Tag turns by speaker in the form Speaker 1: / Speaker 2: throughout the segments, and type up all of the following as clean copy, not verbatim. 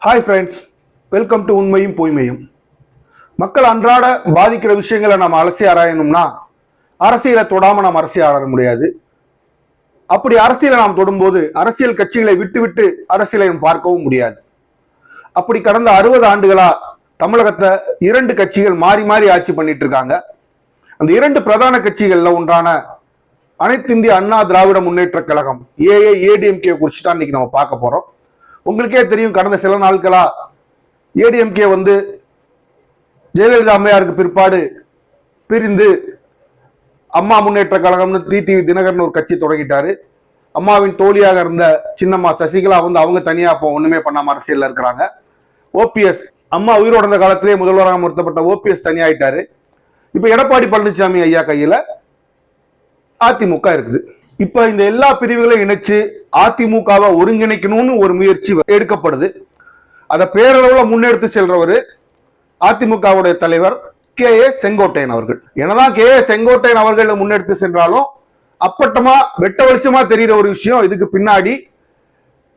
Speaker 1: Hi friends, welcome to உண்மையும் பொய்மையும். மக்கள் அன்றாட பாதிக்கிற விஷயங்களை நம்ம அலசி ஆராயணும்னா அரசியலை தொடாம நாம் அரசியல் ஆராய முடியாது. அப்படி அரசியலை நாம் தொடும்போது அரசியல் கட்சிகளை விட்டு விட்டு அரசியலை பார்க்கவும் முடியாது. அப்படி கடந்த 60 ஆண்டுகளா தமிழகத்தை 2 கட்சிகள் மாறி மாறி ஆட்சி பண்ணிட்டு இருக்காங்க. அந்த 2 பிரதான கட்சிகள்ல ஒன்றான அனைத்து இந்திய அண்ணா திராவிட முன்னேற்ற கழகம் ஏடிஎம்கே குறித்து தான் இன்னைக்கு நம்ம பார்க்க போறோம். உங்களுக்கே தெரியும், கடந்த சில நாட்களா ஏடிஎம்கே ஜெயலலிதா அம்மையாருக்கு பிற்பாடு பிரிந்து அம்மா முன்னேற்ற கழகம்னு டிடிவி தினகரன் ஒரு கட்சி தொடங்கிட்டாரு. அம்மாவின் தோழியாக இருந்த சின்னம்மா சசிகலா அவங்க தனியா இப்போ ஒண்ணுமே பண்ணாம அரசியல்ல இருக்கிறாங்க. ஓபிஎஸ் அம்மா உயிரோட இருந்த காலத்திலே முதல்வராக அமர்த்தப்பட்ட ஓபிஎஸ் தனியாயிட்டாரு. இப்ப எடப்பாடி பழனிசாமி ஐயா கையில அதிமுக இருக்குது. இப்ப இந்த எல்லா பிரிவுகளையும் இணைச்சு அதிமுகவை ஒருங்கிணைக்கணும்னு ஒரு முயற்சி எடுக்கப்படுது. அதை பேரளவுல முன்னெடுத்து செல்றவர் அதிமுகவுடைய தலைவர் கே.ஏ. செங்கோட்டையன் அவர்கள். என்னதான் கே.ஏ. செங்கோட்டையன் அவர்கள் முன்னெடுத்து சென்றாலும் அப்பட்டமா வெட்ட வெளிச்சமா தெரிகிற ஒரு விஷயம், இதுக்கு பின்னாடி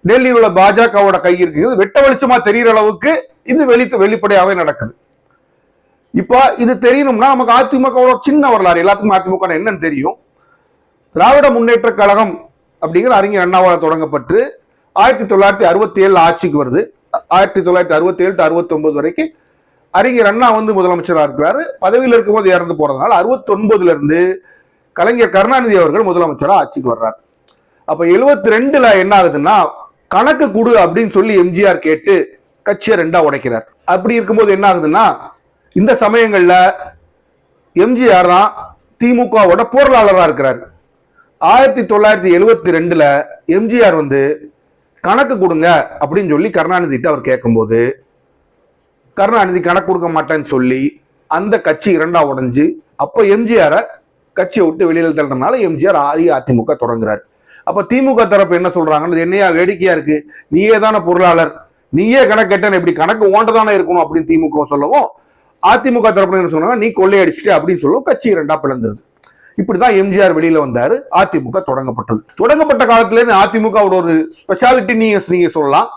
Speaker 1: டெல்லியில் உள்ள பாஜகவோட கை இருக்குது. வெட்ட வெளிச்சமா தெரிகிற அளவுக்கு இது வெளிப்படையாவே நடக்குது. இப்ப இது தெரியணும்னா நமக்கு அதிமுகவோட சின்ன வரலாறு, எல்லாத்துக்கும் அதிமுக என்னன்னு தெரியும். திராவிட முன்னேற்ற கழகம் அப்படிங்கிற அறிஞர் அண்ணாவால் தொடங்கப்பட்டு 1967 ஆட்சிக்கு வருது. 1967 to 69 வரைக்கும் அறிஞர் அண்ணா முதலமைச்சராக இருக்கிறாரு. பதவியில் இருக்கும்போது இறந்து போறதுனால 69 இருந்து கலைஞர் கருணாநிதி அவர்கள் முதலமைச்சராக ஆட்சிக்கு வர்றாரு. அப்ப 72ல என்ன ஆகுதுன்னா, கணக்கு கொடு அப்படின்னு சொல்லி எம்ஜிஆர் கேட்டு கட்சியை 2ஆ உடைக்கிறார். அப்படி இருக்கும்போது என்ன ஆகுதுன்னா, இந்த சமயங்கள்ல எம்ஜிஆர் தான் திமுகவோட பொருளாளராக இருக்கிறார். 1972ல எம்ஜிஆர் கணக்கு கொடுங்க அப்படின்னு சொல்லி கருணாநிதி அவர் கேட்கும்போது கருணாநிதி கணக்கு கொடுக்க மாட்டேன்னு சொல்லி அந்த கட்சி 2ஆ உடைஞ்சு அப்ப எம்ஜிஆரை கட்சியை விட்டு வெளியில தள்ளுறதுனால எம்ஜிஆர் அதிமுக தொடங்குறாரு. அப்ப திமுக தரப்பு என்ன சொல்றாங்கன்னு, என்னையா வேடிக்கையா இருக்கு, நீயே தானே பொருளாளர், நீயே கணக்கு கேட்டேன்னு எப்படி கணக்கு ஓண்டதானே இருக்கணும் அப்படின்னு திமுக சொல்லவும், அதிமுக தரப்பு என்ன சொன்னாங்க, நீ கொள்ளையடிச்சிட்டு அப்படின்னு சொல்லவும் கட்சி 2ஆ பிளந்தது. இப்படிதான் எம்ஜிஆர் வெளியில வந்தாரு. அதிமுக தொடங்கப்பட்டது. தொடங்கப்பட்ட காலத்துல இருந்து அதிமுகவோட ஒரு ஸ்பெஷாலிட்டி நீங்க சொல்லலாம்,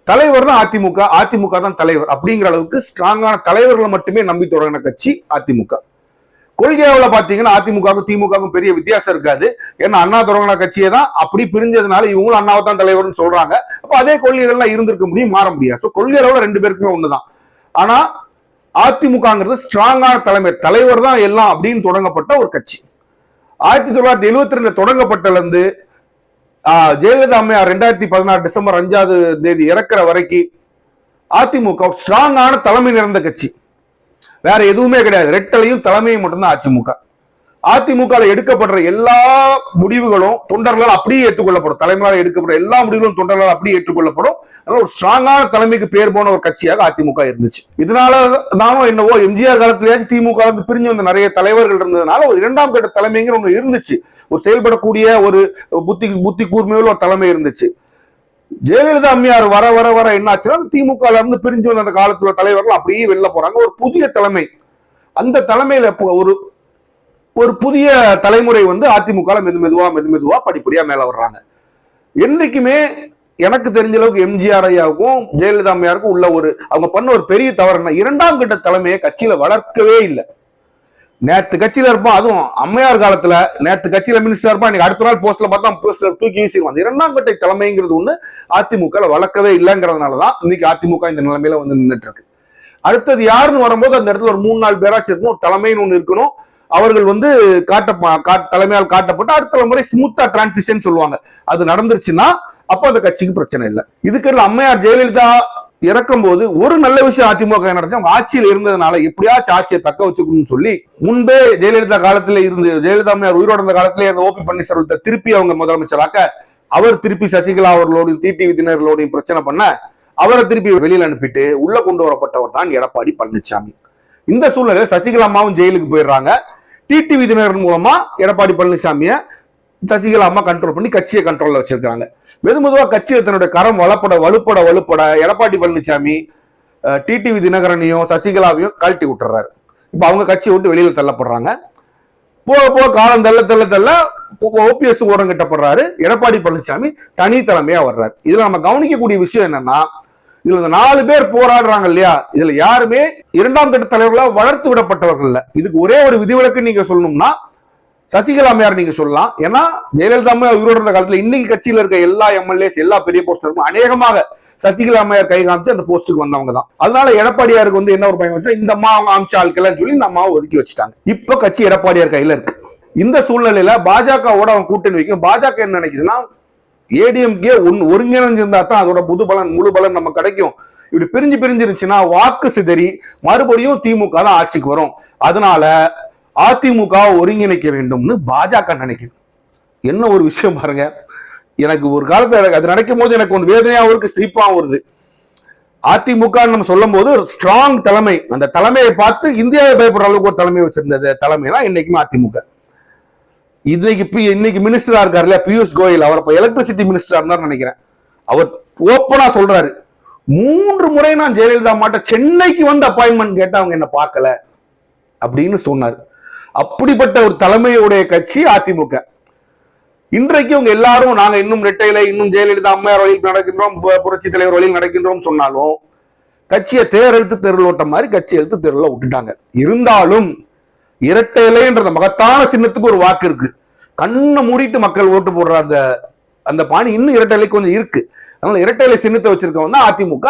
Speaker 1: தலைவர் தான் அதிமுக தான் தலைவர் அப்படிங்கிற அளவுக்கு ஸ்ட்ராங்கான தலைவர்களை மட்டுமே நம்பி தொடங்கின கட்சி அதிமுக. கொள்கையாவில் பாத்தீங்கன்னா அதிமுகவுக்கும் திமுகவுக்கும் பெரிய வித்தியாசம் இருக்காது. ஏன்னா அண்ணா தொடங்கின கட்சியை தான் அப்படி பிரிஞ்சதுனால இவங்களும் அண்ணாவை தான் தலைவர்னு சொல்றாங்க. அப்ப அதே கொள்கைகள்லாம் இருந்திருக்க முடியும், மாற முடியாது. கொள்கை அளவுல 2 பேருக்குமே ஒண்ணுதான். ஆனா அதிமுகங்கிறது ஸ்ட்ராங்கான தலைவர் தான் எல்லாம் அப்படின்னு தொடங்கப்பட்ட ஒரு கட்சி. 1972 தொடங்கப்பட்டதுல இருந்து ஜெயலலிதா அம்மையார் 2016 டிசம்பர் 5ஆம் தேதி இறக்குற வரைக்கும் அதிமுக ஸ்ட்ராங்கான தலைமை நிறைந்த கட்சி. வேற எதுவுமே கிடையாது, ரெட்டலையும் தலைமையும் மட்டும்தான் அதிமுக. அதிமுக எடுக்கப்படுற எல்லா முடிவுகளும் தொண்டர்களால் அப்படியே ஏற்றுக்கொள்ளப்படும். தலைமையால் எடுக்கப்படுற எல்லா முடிவுகளும் தொண்டர்களால் அப்படியே ஏற்றுக்கொள்ளப்படும். ஒரு ஸ்ட்ராங்கான தலைமைக்கு பேர் போன ஒரு கட்சியாக அதிமுக இருந்துச்சு. இதனால தானோ என்னவோ எம்ஜிஆர் காலத்திலேயாச்சும் திமுக பிரிஞ்சு வந்த நிறைய தலைவர்கள் இருந்ததுனால ஒரு 2ஆம் கட்ட தலைமைங்கிற ஒண்ணு இருந்துச்சு. ஒரு செயல்படக்கூடிய ஒரு புத்தி கூர்மையுள்ள ஒரு தலைமை இருந்துச்சு. ஜெயலலிதா அம்மையார் வர வர வர என்னாச்சுன்னா, திமுக இருந்து பிரிஞ்சு வந்த அந்த காலத்துல தலைவர்கள் அப்படியே வெளில போறாங்க. ஒரு புதிய தலைமை, அந்த தலைமையில ஒரு புதிய தலைமுறை அதிமுக மெதுமெதுவா படிப்படியா மேல வர்றாங்க. என்னைக்குமே எனக்கு தெரிஞ்ச அளவுக்கு எம்ஜிஆர் ஐயாவுக்கும் ஜெயலலிதா அம்மையாருக்கும் உள்ள அவங்க பண்ண ஒரு பெரிய தவறு என்ன, 2ஆம் கட்ட தலைமையை கட்சியில வளர்க்கவே இல்லை. நேத்து கட்சியில இருப்போம், அதுவும் அம்மையார் காலத்துல நேத்து கட்சியில மினிஸ்டர் இருப்பான், இன்னைக்கு அடுத்த நாள் போஸ்ட்ல பார்த்தா போஸ்டர் தூக்கி வீசிடுவாங்க. 2ஆம் கட்ட தலைமைங்கிறது ஒண்ணு அதிமுக வளர்க்கவே இல்லைங்கிறதுனாலதான் இன்னைக்கு அதிமுக இந்த நிலைமையில நின்றுட்டு இருக்கு. அடுத்தது யாருன்னு வரும்போது அந்த இடத்துல ஒரு 3-4 பேராச்சும் இருக்கணும், ஒரு தலைமைன்னு ஒண்ணு இருக்கணும். அவர்கள் தலைமையால் காட்டப்பட்டு அடுத்த தலைமுறை ஸ்மூத்தா டிரான்சிஷன் சொல்லுவாங்க. அது நடந்துருச்சுன்னா அப்ப அந்த கட்சிக்கு பிரச்சனை இல்லை. இதுக்கு அம்மையார் ஜெயலலிதா இறக்கும் போது ஒரு நல்ல விஷயம் அதிமுக நடந்துச்சு. அவங்க ஆட்சியில் இருந்ததுனால எப்படியாச்சும் ஆட்சியை தக்க வச்சுக்கணும்னு சொல்லி முன்பே ஜெயலலிதா காலத்துல இருந்து ஜெயலலிதா அம்மையார் உயிரோட இருந்த காலத்திலே அந்த ஓபி பன்னீர்செல்வத்தை திருப்பி அவங்க முதலமைச்சராக்க, அவர் திருப்பி சசிகலா அவர்களோடையும் டிடிவி தினகரனோடையும் பிரச்சனை பண்ண, அவரை திருப்பி வெளியில் அனுப்பிட்டு உள்ள கொண்டு வரப்பட்டவர் தான் எடப்பாடி பழனிசாமி. இந்த சூழ்நிலையில சசிகலா அம்மாவும் ஜெயிலுக்கு போயிடுறாங்க. டிடிவி தினகரன் மூலமா எடப்பாடி பழனிசாமிய சசிகலா அம்மா கண்ட்ரோல் பண்ணி கட்சியை கண்ட்ரோல்ல வச்சிருக்காங்க. மெதுமெதுவா கட்சியை தன்னுடைய கரம் வலுப்பட எடப்பாடி பழனிசாமி டிடிவி தினகரனையும் சசிகலாவையும் கழட்டி விட்டுறாரு. இப்ப அவங்க கட்சியை விட்டு வெளியில தள்ளப்படுறாங்க. போக காலம் தள்ள ஓபிஎஸ் ஓரம் கட்டப்படுறாரு. எடப்பாடி பழனிசாமி தனி தலைமையா வர்றாரு. இதுல நம்ம கவனிக்கக்கூடிய விஷயம் என்னன்னா, இதுல இந்த 4 பேர் போராடுறாங்க இல்லையா, இதுல யாருமே இரண்டாம் கட்ட தலைவர்களா வளர்த்து விடப்பட்டவர்கள் இல்ல. இதுக்கு ஒரே ஒரு விதிவிலக்கு நீங்க சொல்லணும்னா சசிகலா அம்மையார் நீங்க சொல்லலாம். ஏன்னா ஜெயலலிதா அம்மையார் உயிரோடு இருந்த காலத்துல இன்னைக்கு கட்சியில இருக்க எல்லா எம்எல்ஏஸ் எல்லா பெரிய போஸ்டருக்கும் அநேகமாக சசிகலா அம்மையார் கை காமிச்சு அந்த போஸ்டுக்கு வந்தவங்க தான். அதனால எடப்பாடியாருக்கு வந்து என்ன ஒரு பயம் வச்சா, இந்த அம்மா அவங்க ஆமிச்ச ஆட்கள் சொல்லி இந்த அம்மாவை ஒதுக்கி வச்சுட்டாங்க. இப்ப கட்சி எடப்பாடியார் கையில இருக்கு. இந்த சூழ்நிலையில பாஜகவோட அவன் கூட்டணி வைக்கும். பாஜக என்ன நினைக்குதுன்னா, ஏடிஎம்கே ஒருங்கிணைஞ்சிருந்தா தான் அதோட முழு பலன் நம்ம கிடைக்கும். இப்படி பிரிஞ்சிருச்சுன்னா வாக்கு சிதறி மறுபடியும் திமுக தான் ஆட்சிக்கு வரும். அதனால அதிமுக ஒருங்கிணைக்க வேண்டும்னு பாஜக நினைக்குது. என்ன ஒரு விஷயம் பாருங்க. எனக்கு ஒரு காலத்துல அது நினைக்கும் போது எனக்கு ஒன்று வேதனையாவும் இருக்கு, சிரிப்பாவும் வருது. அதிமுக நம்ம சொல்லும் போது ஒரு ஸ்ட்ராங் தலைமை, அந்த தலைமையை பார்த்து இந்தியாவை பயப்படுற அளவுக்கு ஒரு தலைமை வச்சிருந்த தலைமை தான் இன்னைக்குமே அதிமுக. இன்னைக்கு மினிஸ்டரா இருக்காரு இல்லையா பியூஷ் கோயல், அவர் இப்ப எலக்ட்ரிசிட்டி மினிஸ்டரா இருந்தார் நினைக்கிறேன். அவர் ஓப்பனா சொல்றாரு, 3 முறை நான் ஜெயலலிதா மாட்ட சென்னைக்கு வந்து அப்பாயின்மெண்ட் கேட்டா அவங்க என்ன பார்க்கல அப்படின்னு சொன்னார். அப்படிப்பட்ட ஒரு தலைமையுடைய கட்சி அதிமுக. இன்றைக்கு அவங்க எல்லாரும் நாங்க இன்னும் ரெட்டையில இன்னும் ஜெயலலிதா அம்மையார் வழியில் நடக்கின்றோம், புரட்சி தலைவர் வழியில் நடக்கின்றோம் சொன்னாலும் கட்சியை தேரெழுத்து தெருள் ஓட்ட மாதிரி கட்சி எழுத்து தெருள விட்டுட்டாங்க. இருந்தாலும் இரட்டையிலைன்ற மகத்தான சின்னத்துக்கு ஒரு வாக்கு இருக்கு. கண்ணை மூடிட்டு மக்கள் ஓட்டு போடுற அந்த பாணி இன்னும் இரட்டையிலை கொஞ்சம் இருக்கு. அதனால இரட்டையிலை சின்னத்தை வச்சிருக்கவங்க தான் அதிமுக.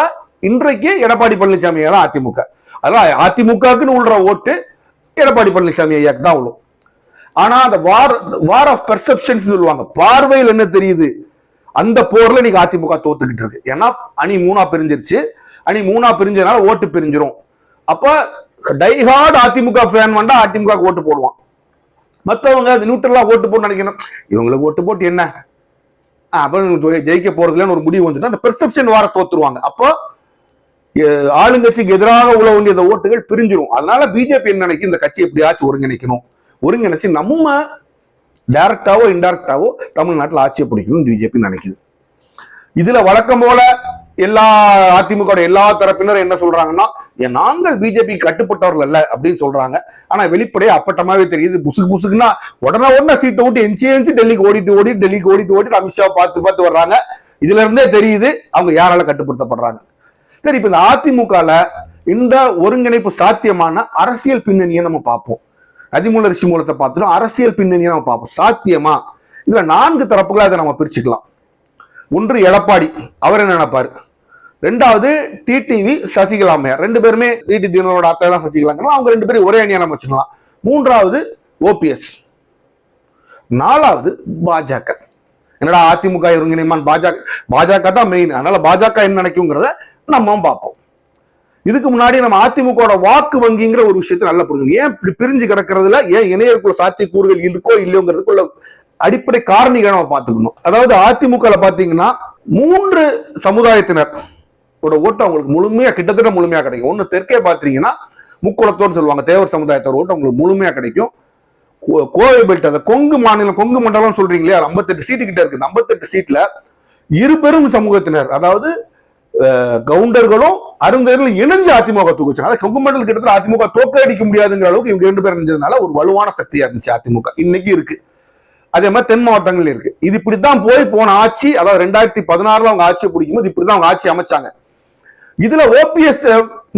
Speaker 1: இன்றைக்கு எடப்பாடி பழனிசாமி தான் அதிமுக. அதனால அதிமுகக்குன்னு உள்ள ஓட்டு எடப்பாடி பழனிசாமி ஐயாக்கு தான் விழும். ஆனா அந்த வார் ஆஃப் பெர்செப்ஷன்ஸ் சொல்லுவாங்க, பார்வையில் என்ன தெரியுது, அந்த போர்ல இன்னைக்கு அதிமுக தோத்துக்கிட்டு இருக்கு. ஏன்னா அணி 3ஆ பிரிஞ்சிருச்சு. அணி 3ஆ பிரிஞ்சதுனால ஓட்டு பிரிஞ்சிரும். அப்ப டைஹார்ட் அதிமுக ஃபேன் வந்தா அதிமுக ஓட்டு போடுவான். மற்றவங்க அது நியூட்ரலா ஓட்டு போட்டு நினைக்கணும், இவங்களுக்கு ஓட்டு போட்டு என்ன ஜெயிக்க போறதுலன்னு ஒரு முடிவு வந்துட்டு அந்த பெர்செப்ஷன் வார தோத்துருவாங்க. அப்போ ஆளுங்கட்சிக்கு எதிராக உள்ள வேண்டிய ஓட்டுகள் பிரிஞ்சிரும். அதனால பிஜேபி என்ன நினைக்கும், இந்த கட்சி எப்படியாச்சும் ஒருங்கிணைக்கணும், ஒருங்கிணைச்சு நம்ம டைரக்டாவோ இன்டைரக்டாவோ தமிழ்நாட்டில் ஆட்சியை பிடிக்கணும்னு பிஜேபி நினைக்குது. இதுல வழக்கம் போல எல்லா அதிமுக எல்லா தரப்பினரும் என்ன சொல்றாங்கன்னா, நாங்கள் பிஜேபி கட்டுப்பட்டவர்கள் அல்ல அப்படின்னு சொல்றாங்க. ஆனா வெளிப்படையே அப்பட்டமாவே தெரியுது, புசுக்குன்னா உடனே சீட்டை விட்டு எஞ்சி டெல்லிக்கு ஓடிட்டு அமித்ஷா பார்த்து வர்றாங்க. இதுல இருந்தே தெரியுது அவங்க யாரால கட்டுப்படுத்தப்படுறாங்க. சரி, இப்ப இந்த அதிமுகல இந்த ஒருங்கிணைப்பு சாத்தியமான அரசியல் பின்னணியை நம்ம பார்ப்போம். அதிமூல ரிஷி மூலத்தை பார்த்துட்டோம், அரசியல் பின்னணியை நம்ம பார்ப்போம். சாத்தியமா? இதுல 4 தரப்புகளை அதை நம்ம பிரிச்சுக்கலாம். ஒன்று எடப்பாடி, அவர் என்ன நினைப்பாரு. 2வது டிடிவி சசிகலா அம்மையார், 2 பேருமே டிடி தினோட அத்தை தான் சசிகலாங்க, அவங்க 2 பேரும் ஒரே அணியா நம்ம வச்சுக்கலாம். 3வது ஓபிஎஸ். 4வது பாஜக. என்னடா அதிமுக ஒருங்கிணைமான், பாஜக தான் மெயின். அதனால பாஜக என்ன நினைக்குங்கிறத நம்ம பார்ப்போம். இதுக்கு முன்னாடி நம்ம அதிமுக வாக்கு வங்கிங்கிற ஒரு விஷயத்தை நல்லா புரிஞ்சுக்கணும். ஏன் இப்படி பிரிஞ்சு கிடக்கிறதுல ஏன் இணையருக்குள்ள சாத்தியக்கூறுகள் இருக்கோ இல்லையோங்கிறதுக்குள்ள அடிப்படை காரணிகளை நம்ம பார்த்துக்கணும். அதாவது அதிமுக பாத்தீங்கன்னா 3 சமுதாயத்தினர் ஓட்டு அவங்களுக்கு முழுமையா கிட்டத்தட்ட முழுமையா கிடைக்கும். ஒண்ணு தெற்கே பாத்தீங்கன்னா முக்குளத்தோர் சொல்லுவாங்க, தேவர் சமுதாயத்தோட ஓட்டு அவங்களுக்கு முழுமையா கிடைக்கும். கோவை பெல்ட், அந்த கொங்கு மாநிலம், கொங்கு மண்டலம் சொல்றீங்க இல்லையா, 58 சீட்டு கிட்ட இருக்கு. 58 சீட்ல 2 பெரும் சமூகத்தினர், அதாவது கவுண்டர்களும் அருந்தர்களும் இணைஞ்சு அதிமுக தூக்குச்சாங்க. கொங்கு மண்டலம் கிட்டத்தட்ட அதிமுக தோக்க அடிக்க முடியாதுங்கிற அளவுக்கு இவங்க 2 பேர் இணைஞ்சதுனால ஒரு வலுவான சக்தியா இருந்துச்சு அதிமுக. இன்னைக்கு இருக்கு. அதே மாதிரி தென் மாவட்டங்கள் இருக்கு. இது இப்படித்தான் போன ஆட்சி, அதாவது 2016 அவங்க ஆட்சியை பிடிக்கும்போது இப்படிதான் அவங்க ஆட்சி அமைச்சாங்க. இதுல ஓபிஎஸ்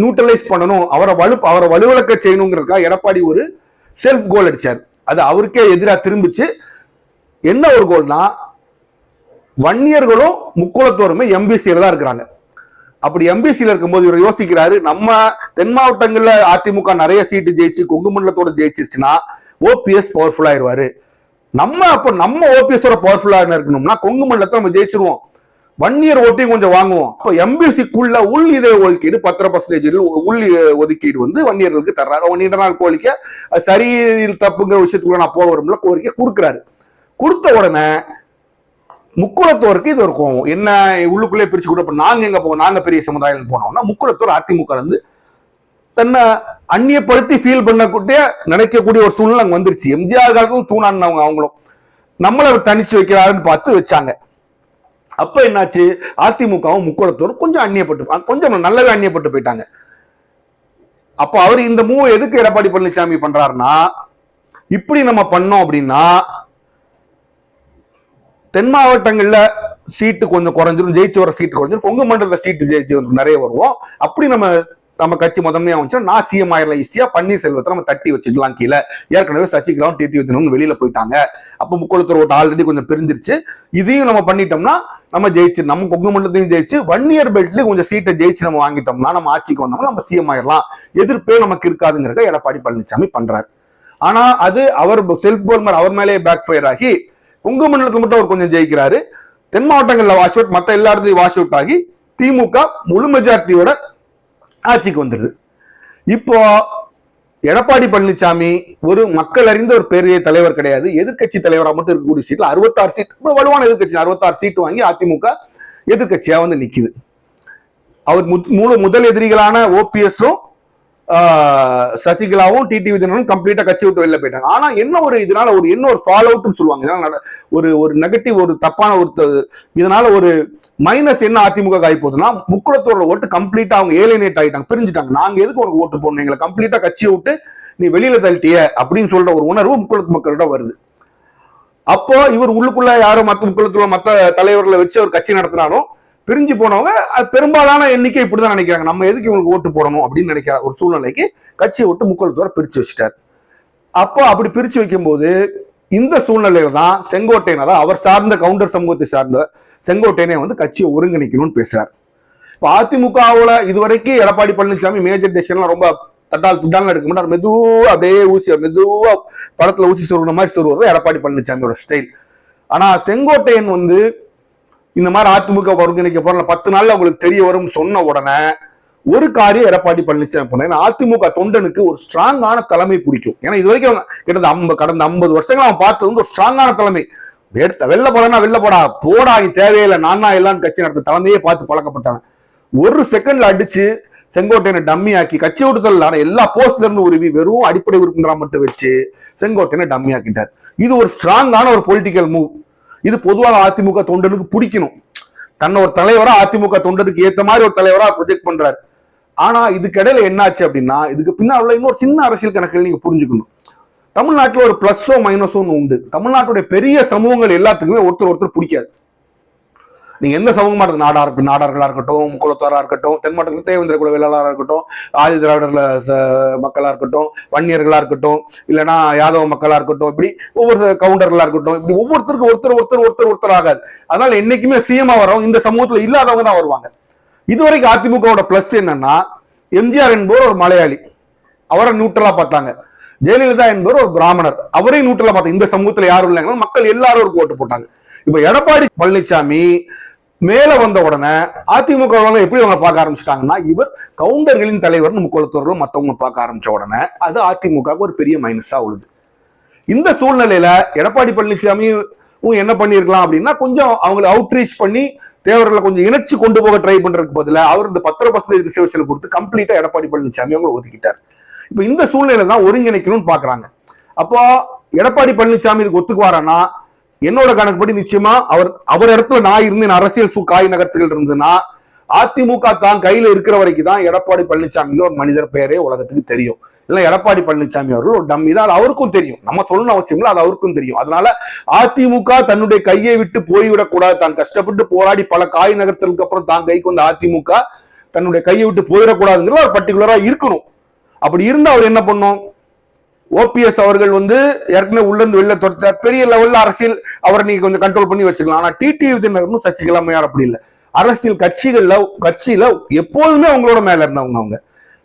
Speaker 1: நியூட்ரலைஸ் பண்ணணும், அவரை வலுவிழக்க செய்யணுங்கிறதுக்காக எடப்பாடி ஒரு செல்ஃப் கோல் அடிச்சார். அது அவருக்கே எதிராக திரும்பிச்சு. என்ன ஒரு கோல்னா, வன்னியர்களும் முக்குளத்தோருமே எம்பிசியில தான் இருக்கிறாங்க. அப்படி எம்பிசியில இருக்கும்போது இவர் யோசிக்கிறாரு, நம்ம தென் மாவட்டங்கள்ல அதிமுக நிறைய சீட்டு ஜெயிச்சு கொங்கு மண்டலத்தோட ஜெயிச்சிருச்சுன்னா ஓபிஎஸ் பவர்ஃபுல் ஆயிடுவாரு. நம்ம ஓபிஎஸ் பவர்ஃபுல்லா இருக்கணும்னா கொங்கு மண்டலத்தை நம்ம ஜெயிச்சிருவோம், வன்னியர் ஓட்டையும் கொஞ்சம் வாங்குவோம். அப்ப எம்பிசிக்குள்ள உள் இதய ஒதுக்கீடு 10% உள் ஒதுக்கீடு வன்னியர்களுக்கு தர்றாரு. நீண்ட நாள் கோரிக்கை, சரி தப்புங்கிற விஷயத்துக்குள்ள நான் போக வரும்ல, கோரிக்கை கொடுக்குறாரு. கொடுத்த உடனே முக்குளத்தோருக்கு இது ஒரு கோவம், என்ன உள்ளுக்குள்ளே பிரிச்சு கூட நாங்க எங்க போவோம், நாங்க பெரிய சமுதாயம் போனோம்னா முக்குளத்தோர் அதிமுக தன்னை அந்நியப்படுத்தி ஃபீல் பண்ணக்கூடிய நினைக்கக்கூடிய ஒரு சூழ்நிலை அங்க வந்துருச்சு. எம்ஜிஆர் காலத்தும் தூணானவங்க அவங்களும் நம்மள தனிச்சு வைக்கிறாருன்னு பார்த்து வச்சாங்க. அப்ப என்னாச்சு, அதிமுகவும் முக்குளத்தோர் கொஞ்சம் அந்நியப்பட்டு, கொஞ்சம் நல்லாவே அந்நியப்பட்டு போயிட்டாங்க. அப்ப அவர் இந்த மூவ் எதுக்கு எடப்பாடி பழனிசாமி பண்றாருன்னா, இப்படி நம்ம பண்ணோம் அப்படின்னா தென் மாவட்டங்கள்ல சீட்டு கொஞ்சம் குறைஞ்சிரும், ஜெயிச்சு வர சீட்டு குறைஞ்சிரும், கொங்கு மண்டலத்துல சீட்டு ஜெயிச்சு நிறைய வருவோம். அப்படி நம்ம கட்சி முதன்மையா வந்துச்சுன்னா நான் சிஎம் ஆயிரலாம் ஈஸியா, பன்னீர்செல்வத்தை நம்ம தட்டி வச்சுக்கலாம் கீழே. ஏற்கனவே சசிகலாவும் டிடிவி தினமும் வெளியில போயிட்டாங்க, அப்ப முக்குளத்தூர் ஓட்டு ஆல்ரெடி கொஞ்சம் பிரிஞ்சிருச்சு. இதையும் நம்ம பண்ணிட்டோம்னா நம்ம ஜெயிச்சு, நம்ம கொங்கு மண்டலத்தையும் ஜெயிச்சு வன்னியர் பெல்ட்லயும் கொஞ்சம் சீட்டை ஜெயிச்சு நம்ம வாங்கிட்டோம்னா நம்ம ஆட்சிக்கு வந்தோம்னா நம்ம சிஎம் ஆயிரலாம், எதிர்ப்பே நமக்கு இருக்காதுங்கிறத எடப்பாடி பழனிசாமி பண்றாரு. ஆனா அது அவர் செல்ஃப் கோல்மர் அவர் மேலேயே பேக் ஃபயர் ஆகி கொங்கு மண்டலத்தில் மட்டும் அவர் கொஞ்சம் ஜெயிக்கிறாரு. தென் மாவட்டங்கள்ல வாஷ் அவுட், மற்ற எல்லா இடத்துலையும் வாஷ் அவுட் ஆகி திமுக முழு மெஜாரிட்டியோட ஆட்சிக்கு வந்துருது. இப்போ எடப்பாடி பழனிசாமி ஒரு மக்கள் அறிந்த ஒரு பெரிய தலைவர் கிடையாது, எதிர்கட்சி தலைவராக மட்டும் இருக்கக்கூடிய சீட்ல 66 சீட், வலுவான எதிர்கட்சி 66 சீட் வாங்கி அதிமுக எதிர்கட்சியா வந்து நிக்குது. அவர் முதல் எதிரிகளான ஓபிஎஸும் சசிகலாவும் டிடிவி தினமும் கம்ப்ளீட்டா கட்சி விட்டு வெளில போயிட்டாங்க. ஆனா என்ன ஒரு இதனால ஒரு என்ன ஒரு ஃபாலோ அவுட்னு சொல்லுவாங்க, ஒரு நெகட்டிவ் ஒரு தப்பான ஒரு இதனால ஒரு மைனஸ் என்ன அதிமுக ஆகி போகுதுன்னா, முக்குளத்தோட ஓட்டு கம்ப்ளீட்டா அவங்க ஏலியனேட் ஆயிட்டாங்க, பிரிஞ்சுட்டாங்க. நாங்க எதுக்கு உனக்கு ஓட்டு போடணும், எங்களை கம்ப்ளீட்டா கட்சியை விட்டு நீ வெளியில தள்ளிட்டிய அப்படின்னு சொல்ற ஒரு உணர்வு முக்குளத்து மக்களிடம் வருது. அப்போ இவர் உள்ளுக்குள்ள யாரும் மற்ற முக்குளத்துல மற்ற தலைவர்களை வச்சு அவர் கட்சி நடத்தினாலும் பிரிஞ்சு போனவங்க பெரும்பாலான எண்ணிக்கை இப்படிதான் நினைக்கிறாங்க, நம்ம எதுக்கு இவங்களுக்கு ஓட்டு போடணும் அப்படின்னு நினைக்கிற ஒரு சூழ்நிலைக்கு கட்சியை விட்டு முக்குளத்தோரை பிரிச்சு வச்சுட்டார். அப்போ அப்படி பிரிச்சு வைக்கும் போது இந்த சூழ்நிலையில தான் செங்கோட்டையன், அவர் சார்ந்த கவுண்டர் சமூகத்தை சார்ந்த செங்கோட்டையனே வந்து கட்சியை ஒருங்கிணைக்கணும்னு பேசுறாரு. இப்போ அதிமுகவுல இதுவரைக்கும் எடப்பாடி பழனிசாமி மேஜர் டெசிஷன்லாம் ரொம்ப தட்டால் எடுக்க மாட்டார், மெதுவா அப்படியே மெதுவா படத்துல ஊசி சொருகிற மாதிரி சொருவது எடப்பாடி பழனிசாமியோட ஸ்டைல். ஆனா செங்கோட்டையன் வந்து இந்த மாதிரி அதிமுக ஒருங்கிணைக்க போற 10 நாள்ல உங்களுக்கு தெரிய வரும் சொன்ன உடனே ஒரு காரியம் எடப்பாடி பழனிசாமி பண்ண, அதிமுக தொண்டனுக்கு ஒரு ஸ்ட்ராங்கான தலைமை பிடிக்கும். ஏன்னா இது வரைக்கும் கடந்த 50 வருஷங்கள் அவன் பார்த்தது வந்து ஒரு ஸ்ட்ராங்கான தலைமை. வெளில போடா வெளில போடா நீ தேவையில்லை, நான் எல்லாம் கட்சி நடத்த தலைமையே பார்த்து பழக்கப்பட்டாங்க. ஒரு செகண்ட்ல அடிச்சு செங்கோட்டையனை டம்மி ஆக்கி கட்சி விடுதல் எல்லா போஸ்ட்ல இருந்து உருவி வெறும் அடிப்படை உறுப்பினரா மட்டும் வச்சு செங்கோட்டையனை டம்மி ஆக்கிட்டார். இது ஒரு ஸ்ட்ராங்கான ஒரு பொலிட்டிக்கல் மூவ். இது பொதுவாக அதிமுக தொண்டனுக்கு பிடிக்கணும். தன்னை ஒரு தலைவரா அதிமுக தொண்டனுக்கு ஏத்த மாதிரி ஒரு தலைவரா ப்ரொஜெக்ட் பண்றாரு. ஆனா இதுக்கிடையில என்னாச்சு அப்படின்னா, இதுக்கு பின்னால இன்னொரு சின்ன அரசியல் கணக்குகள் நீங்க புரிஞ்சுக்கணும். தமிழ்நாட்டில் ஒரு பிளஸோ மைனஸோ உண்டு. தமிழ்நாட்டுடைய பெரிய சமூகங்கள் எல்லாத்துக்குமே ஒருத்தர் பிடிக்காது. நீங்க எந்த சமூகமா இருக்கு, நாடார்களா இருக்கட்டும், குலத்தாரா இருக்கட்டும், தென் மாவட்டத்தில் தேவேந்திர குல வேளாளராக இருக்கட்டும், ஆதி திராவிடர்கள மக்களா இருக்கட்டும், வன்னியர்களா இருக்கட்டும், இல்லைன்னா யாதவ மக்களா இருக்கட்டும், இப்படி ஒவ்வொரு கவுண்டர்களா இருக்கட்டும், இப்படி ஒவ்வொருத்தருக்கும் ஒருத்தர் ஆகாது. அதனால என்னைக்குமே சிஎம்மா வரவங்க இந்த சமூகத்துல இல்லாதவங்க தான் வருவாங்க. இதுவரைக்கும் அதிமுகவோட பிளஸ் என்னன்னா, எம்ஜிஆர் என்பவர் ஒரு மலையாளி, அவரை நியூட்ரலா பார்த்தாங்க. ஜெயலலிதா என்பவர் ஒரு பிராமணர், அவரே நியூட்ரலா பார்த்தாங்க. இந்த சமூகத்துல யாரும் இல்லைங்க, மக்கள் எல்லாரும் ஓட்டு போட்டாங்க. இப்ப எடப்பாடி பழனிசாமி மேல வந்த உடனே அதிமுக எப்படி அவங்க பார்க்க ஆரம்பிச்சிட்டாங்கன்னா, இவர் கவுண்டர்களின் தலைவர் முக்குளத்தோர்களும் மற்றவங்க பார்க்க ஆரம்பிச்ச உடனே அது அதிமுக ஒரு பெரிய மைனஸா உழுது. இந்த சூழ்நிலையில எடப்பாடி பழனிசாமி என்ன பண்ணிருக்கலாம் அப்படின்னா, கொஞ்சம் அவங்களை அவுட்ரீச் பண்ணி தேவர்களை கொஞ்சம் இணைச்சு கொண்டு போக ட்ரை பண்றதுக்கு பதிலா அவர் இந்த 10% ரிசர்வேஷன் கொடுத்து கம்ப்ளீட்டா எடப்பாடி பழனிசாமி அவங்களை ஒதுக்கிட்டார். இப்ப இந்த சூழ்நிலை தான் ஒருங்கிணைக்கணும்னு பாக்குறாங்க. அப்போ எடப்பாடி பழனிசாமி இதுக்கு ஒத்துக்குவாரானா, என்னோட கணக்குப்படி நிச்சயமா அவர் இடத்துல நான் இருந்து அரசியல் காய் நகர்த்துகள் இருந்ததுன்னா, அதிமுக தான் கையில இருக்கிற வரைக்கும் தான் எடப்பாடி பழனிசாமி ஒரு மனிதர் பெயரே உலகத்துக்கு தெரியும். இல்ல எடப்பாடி பழனிசாமி அவர்கள் ஒரு டம்மி தான், அவருக்கும் தெரியும். நம்ம சொல்லணும் அவசியம் இல்லை, அது அவருக்கும் தெரியும். அதனால அதிமுக தன்னுடைய கையை விட்டு போய்விடக் கூடாது. தான் கஷ்டப்பட்டு போராடி பல காய் நகர்த்தலுக்கு அப்புறம் தான் கைக்கு வந்த அதிமுக தன்னுடைய கையை விட்டு போயிடக்கூடாதுங்கிற ஒரு பர்டிகுலரா இருக்கணும். அப்படி இருந்தா அவர் என்ன பண்ணும், ஓபிஎஸ் அவர்கள் ஏற்கனவே உள்ள இருந்து வெளில துரத்தார், பெரிய லெவல்ல அரசியல் அவரை நீங்க கொஞ்சம் கண்ட்ரோல் பண்ணி வச்சுக்கலாம். ஆனா டிடிவி தினகரனும் சசிகலா அம்மையார் அப்படி இல்லை. அரசியல் கட்சியில எப்போதுமே அவங்களோட மேல இருந்தவங்க. அவங்க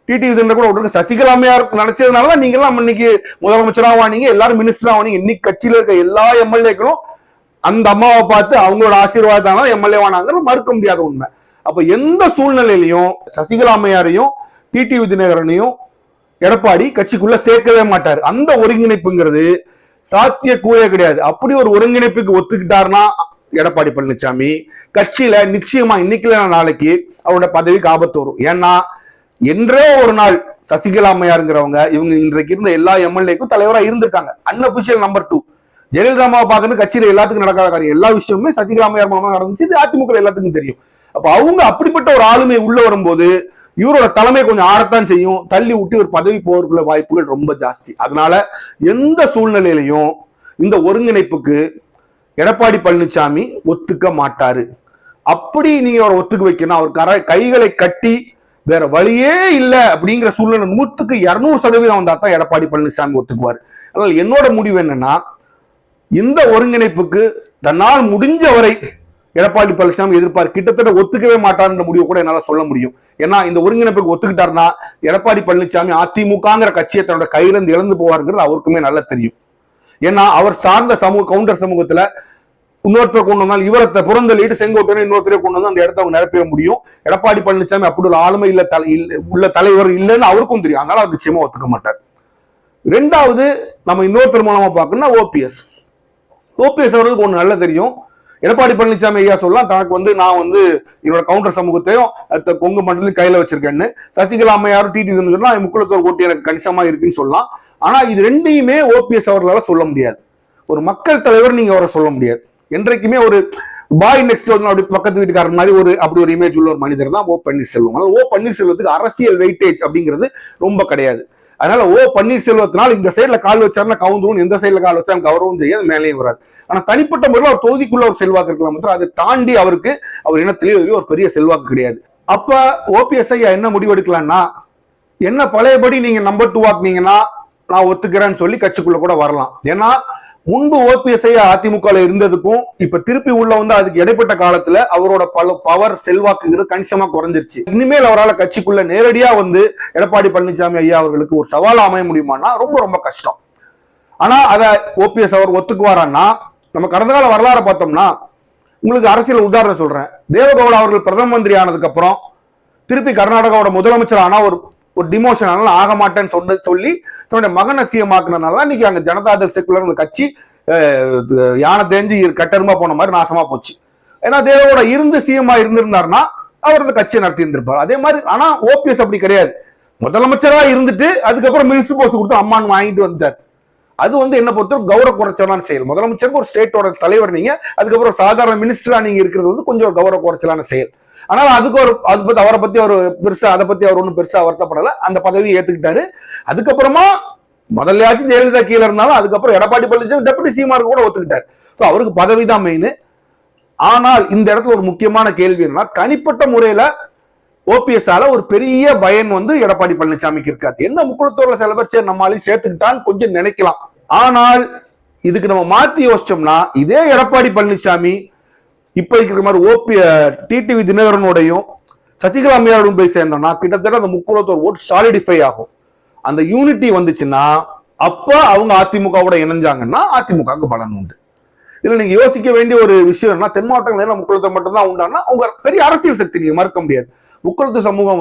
Speaker 1: டிடிவி தினகரன் கூட விட்டு சசிகலா அம்மையார் நினைச்சதுனாலதான் நீங்க எல்லாம் இன்னைக்கு முதலமைச்சரா வானீங்க, எல்லாரும் மினிஸ்டரா வானீங்க. இன்னைக்கு கட்சியில இருக்க எல்லா எம்எல்ஏக்களும் அந்த அம்மாவை பார்த்து அவங்களோட ஆசீர்வாதத்தால எம்எல்ஏ வானாங்க, மறுக்க முடியாத உண்மை. அப்ப எந்த சூழ்நிலையிலையும் சசிகலா அம்மையாரையும் டிடிவி தினகரனையும் எடப்பாடி கட்சிக்குள்ள சேர்க்கவே மாட்டார். அந்த ஒருங்கிணைப்புங்கிறது சாத்திய கூறே கிடையாது. அப்படி ஒரு ஒருங்கிணைப்புக்கு ஒத்துக்கிட்டாருன்னா எடப்பாடி பழனிசாமி கட்சியில நிச்சயமா இன்னைக்கு நாளைக்கு அவரோட பதவிக்கு ஆபத்து வரும். ஏன்னா என்றே ஒரு நாள் சசிகலா அம்மையாருங்கிறவங்க இவங்க இன்றைக்கு இருந்த எல்லா எம்எல்ஏக்கும் தலைவராக இருந்திருக்காங்க. அன்அபிஷியல் நம்பர் 2 ஜெயலலிதாமாவை பார்க்கறது கட்சியில எல்லாத்துக்கும் நடக்காத காரியம். எல்லா விஷயமுமே சசிகலா அம்மையார் மூலமா நடந்துச்சு, இது அதிமுக எல்லாத்துக்கும் தெரியும். அப்ப அவங்க அப்படிப்பட்ட ஒரு ஆளுமை உள்ள வரும்போது இவரோட தலைமை கொஞ்சம் ஆறத்தான் செய்யும், தள்ளி விட்டு ஒரு பதவி போவதற்குள்ள வாய்ப்புகள் ரொம்ப ஜாஸ்தி. அதனால எந்த சூழ்நிலையிலையும் இந்த ஒருங்கிணைப்புக்கு எடப்பாடி பழனிசாமி ஒத்துக்க மாட்டாரு. அப்படி நீங்க அவரை ஒத்துக்க வைக்கணும், அவர் கைகளை கட்டி வேற வழியே இல்லை அப்படிங்கிற சூழ்நிலை 100% வந்தா தான் எடப்பாடி பழனிசாமி ஒத்துக்குவார். அதனால என்னோட முடிவு என்னன்னா, இந்த ஒருங்கிணைப்புக்கு தன்னால் முடிஞ்ச வரை எடப்பாடி பழனிசாமி எதிர்ப்பார். கிட்டத்தட்ட ஒத்துக்கவே மாட்டார்ன்ற முடிவு கூட என்னால சொல்ல முடியும். ஏன்னா இந்த ஒருங்கிணைப்புக்கு ஒத்துக்கிட்டாருன்னா எடப்பாடி பழனிசாமி அதிமுகங்கிற கட்சியை தன்னோட கையிலிருந்து இழந்து போவாருங்கிறது அவருக்குமே நல்லா தெரியும். ஏன்னா அவர் சார்ந்த சமூக கவுண்டர் சமூகத்துல இன்னொருத்தர் கொண்டு வந்தால் இவரத்தை புறந்தள்ளிட்டு செங்கோட்டையனை இன்னொருத்தரை கொண்டு வந்து அந்த இடத்த அவங்க நிரப்பிட முடியும். எடப்பாடி பழனிசாமி அப்படி ஒரு ஆளுமை உள்ள தலைவர் இல்லைன்னு அவருக்கும் தெரியும். அதனால அவர் நிச்சயமா ஒத்துக்க மாட்டார். ரெண்டாவது நம்ம இன்னொருத்தர் மூலமா பார்க்கணும்னா ஓபிஎஸ் அவர்களுக்கு ஒண்ணு நல்லா தெரியும். எடப்பாடி பழனிசாமி ஐயா சொல்லலாம் தனக்கு நான் என்னோட கவுண்டர் சமூகத்தையும் கொங்கு மண்டலத்தையும் கையில வச்சிருக்கேன்னு. சசிகலா அம்மையாரும் டிடி சொன்னா முக்குளத்தோர் ஓட்டு எனக்கு கணிசமா இருக்குன்னு சொல்லலாம். ஆனா இது ரெண்டையுமே ஓபிஎஸ் அவர்களால சொல்ல முடியாது. ஒரு மக்கள் தலைவர் நீங்க அவரை சொல்ல முடியாது. என்றைக்குமே ஒரு பாய் நெக்ஸ்ட் அப்படி பக்கத்து வீட்டுக்காரர் மாதிரி அப்படி ஒரு இமேஜ் உள்ள ஒரு மனிதர் தான் ஓ பன்னீர்செல்வம். அதனால ஓ பன்னீர்செல்வத்துக்கு அரசியல் வெயிட்டேஜ் அப்படிங்கிறது ரொம்ப கிடையாது. அதனால ஓ பன்னீர்செல்வத்தினால் இந்த சைட்ல கால் வச்சாருன்னா கவுந்தரும், எந்த சைட்ல கால் வச்சா கௌரவம் செய்யாது, மேலேயும் வராது. ஆனா தனிப்பட்ட முறையில் அவர் தொகுதிக்குள்ள ஒரு செல்வாக்கு இருக்கலாம், அதை தாண்டி அவர் இனத்திலேயே ஒரு பெரிய செல்வாக்கு கிடையாது. அப்ப ஓபிஎஸ் ஐயா என்ன முடிவெடுக்கலாம்னா, என்ன பழையபடி நீங்க நம்பர் 2 ஆக்குனீங்கன்னா நான் ஒத்துக்கிறேன்னு சொல்லி கட்சிக்குள்ள கூட வரலாம். ஏன்னா முன்பு ஓபிஎஸ் ஐயா அதிமுக இருந்ததுக்கும் இப்ப திருப்பி உள்ள அதுக்கு இடைப்பட்ட காலத்துல அவரோட பவர் செல்வாக்கு கணிசமா குறைஞ்சிருச்சு. இனிமேல் அவரால் கட்சிக்குள்ள நேரடியா எடப்பாடி பழனிசாமி ஐயா அவர்களுக்கு ஒரு சவாலா அமைய முடியுமானா ரொம்ப ரொம்ப கஷ்டம். ஆனா அத ஓபிஎஸ் அவர் ஒத்துக்குவாரான்னா, நம்ம கடந்த கால வரலாறு பார்த்தோம்னா உங்களுக்கு அரசியல் உதாரணம் சொல்றேன். தேவகவுடா அவர்கள் பிரதம மந்திரி ஆனதுக்கு அப்புறம் திருப்பி கர்நாடகாவோட முதலமைச்சர் ஆனா ஒரு டிமோஷன் ஆனாலும் ஆக மாட்டேன்னு சொல்லி தன்னுடைய மகனை சிஎமாக்குனதுனால இன்னைக்கு அங்க ஜனதாதள் செக்குலர் கட்சி யானை தேஞ்சு கட்டருமா போன மாதிரி நாசமா போச்சு. ஏன்னா தேவகவுடா இருந்து சிஎம்மா இருந்திருந்தாருன்னா அவர் அந்த கட்சியை நடத்தி இருந்திருப்பார். அதே மாதிரி ஆனா ஓபிஎஸ் அப்படி கிடையாது. முதலமைச்சரா இருந்துட்டு அதுக்கப்புறம் மினிஸ்டர் போஸ்ட் கொடுத்து அம்மான்னு வாங்கிட்டு வந்துட்டார். அது என்ன பொறுத்தவரை கௌரவ குறைச்சலான செயல். முதலமைச்சருக்கு ஒரு ஸ்டேட்டோட தலைவர் நீங்க, அதுக்கப்புறம் சாதாரண மினிஸ்டரா நீங்க இருக்கிறது கொஞ்சம் கௌரவ குறைச்சலான செயல். ஆனால் அவரை பத்தி அவர் பெருசா அவர் ஒன்றும் பெருசா வருத்தப்படல. அந்த பதவியை ஏத்துக்கிட்டாரு. அதுக்கப்புறமா முதல்லையாச்சும் ஜெயலலிதா கீழே இருந்தாலும் அதுக்கப்புறம் எடப்பாடி பழனிசாமி டெபுட்டி சிஎம்மாருக்கு கூட ஒத்துக்கிட்டாரு. அவருக்கு பதவி தான் மெயின். ஆனால் இந்த இடத்துல ஒரு முக்கியமான கேள்வி என்னன்னா, தனிப்பட்ட முறையில ஓபிஎஸ் ஆல ஒரு பெரிய பயன் எடப்பாடி பழனிசாமிக்கு இருக்காது. என்ன முக்குளத்தூர்ல சில பேர் சரி நம்மளாலையும் சேர்த்துக்கிட்டான்னு கொஞ்சம் நினைக்கலாம். ஆனால் இதுக்கு நம்ம மாத்தி யோசிச்சோம்னா, இதே எடப்பாடி பழனிசாமி இப்ப இருக்கிற மாதிரி டிடிவி தினகரனோடையும் சசிகலா அம்மையாரோடும் போய் சேர்ந்தோம்னா கிட்டத்தட்ட அந்த முக்குளத்தூர் ஓட்டு சாலிடிஃபை ஆகும். அந்த யூனிட்டி வந்துச்சுன்னா அப்ப அவங்க அதிமுகவோட இணைஞ்சாங்கன்னா அதிமுகவுக்கு பலன் உண்டு. இதுல நீங்க யோசிக்க வேண்டிய ஒரு விஷயம், தென் மாவட்டங்கள் முக்குளத்தூர் மட்டும்தான் உண்டானா அவங்க பெரிய அரசியல் சக்தி நீங்க மறுக்க முடியாது. முக்குளத்தூர் சமூகம்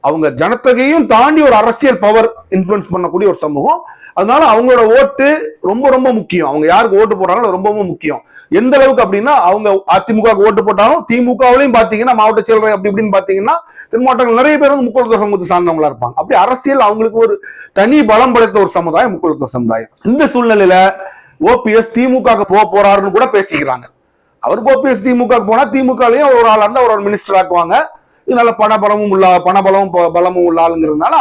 Speaker 1: அவங்க ஜனத்தொகையும் தாண்டி ஒரு அரசியல் பவர் இன்ஃபுளுன்ஸ் பண்ணக்கூடிய ஒரு சமூகம். அதனால அவங்களோட ஓட்டு ரொம்ப ரொம்ப முக்கியம். அவங்க யாருக்கு ஓட்டு போடுறாங்களோ ரொம்ப ரொம்ப முக்கியம். எந்த அளவுக்கு அப்படின்னா, அவங்க அதிமுக ஓட்டு போட்டாலும் திமுகவிலையும் பாத்தீங்கன்னா மாவட்ட செயலர் அப்படி இப்படின்னு பாத்தீங்கன்னா தென் மாவட்டங்கள் நிறைய பேர் முக்குளத்தூர் சமூகத்தை சார்ந்தவங்களா இருப்பாங்க. அப்படி அரசியல் அவங்களுக்கு ஒரு தனி பலம் படைத்த ஒரு சமுதாயம் முக்குளத்தூர் சமுதாயம். இந்த சூழ்நிலையில ஓபிஎஸ் திமுக போறாருன்னு கூட பேசிக்கிறாங்க. அவருக்கு ஓபிஎஸ் திமுக போனா திமுகலையும் ஒரு ஆளா இருந்தா ஒரு மினிஸ்டர் ஆக்குவாங்க. இதனால பணபலமும் உள்ள ஆளுங்கிறதுனால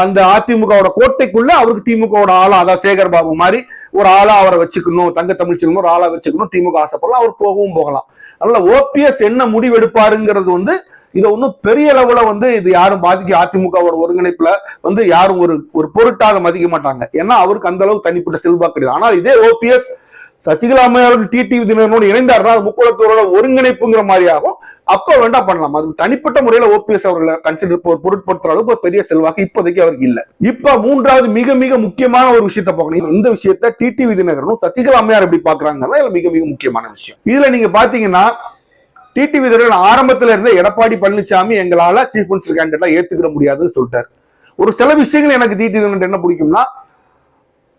Speaker 1: அந்த அதிமுகவோட கோட்டைக்குள்ள அவருக்கு திமுகவோட ஆளா, அதாவது சேகர் பாபு மாதிரி ஒரு ஆளா அவரை வச்சுக்கணும், தங்க தமிழ்ச்செல்வன் ஒரு ஆளா வச்சுக்கணும், திமுக ஆசைப்படலாம், அவர் போகலாம். அதனால ஓபிஎஸ் என்ன முடிவெடுப்பாருங்கிறது இதை ஒன்றும் பெரிய அளவுல இது யாரும் பாதிக்க அதிமுகவோட ஒருங்கிணைப்புல யாரும் ஒரு பொருட்டாக மதிக்க மாட்டாங்க. ஏன்னா அவருக்கு அந்த அளவுக்கு தனிப்பட்ட செல்வாக்கு கிடையாது. ஆனால் இதே ஓபிஎஸ் சசிகலா அம்மையாரோட டிடிவி தினகரனோடு இணைந்தாருன்னா முக்குளத்தூரோட ஒருங்கிணைப்புங்கிற மாதிரி ஆகும். அப்ப வேண்டாம் பண்ணலாம். அது தனிப்பட்ட முறையில ஓபிஎஸ் அவர்களை கன்சிடர் பொருட்படுத்துற அளவுக்கு ஒரு பெரிய செல்வாக்கு இப்போதைக்கு அவருக்கு இல்ல. இப்ப மூன்றாவது மிக மிக முக்கியமான ஒரு விஷயத்தை பார்க்கணும். இந்த விஷயத்த டிடிவி தினகரனும் சசிகலா அம்மையார் எப்படி பாக்குறாங்க மிக மிக முக்கியமான விஷயம். இதுல நீங்க பாத்தீங்கன்னா டிடிவி தினகரன் ஆரம்பத்துல இருந்த எடப்பாடி பழனிசாமி எங்களால சீஃப் மினிஸ்டர் கேண்டிடேட்டா ஏத்துக்கிற முடியாதுன்னு சொல்லிட்டாரு. ஒரு சில விஷயங்கள் எனக்கு டிடிவி தினகரன் என்ன பிடிக்கும்னா,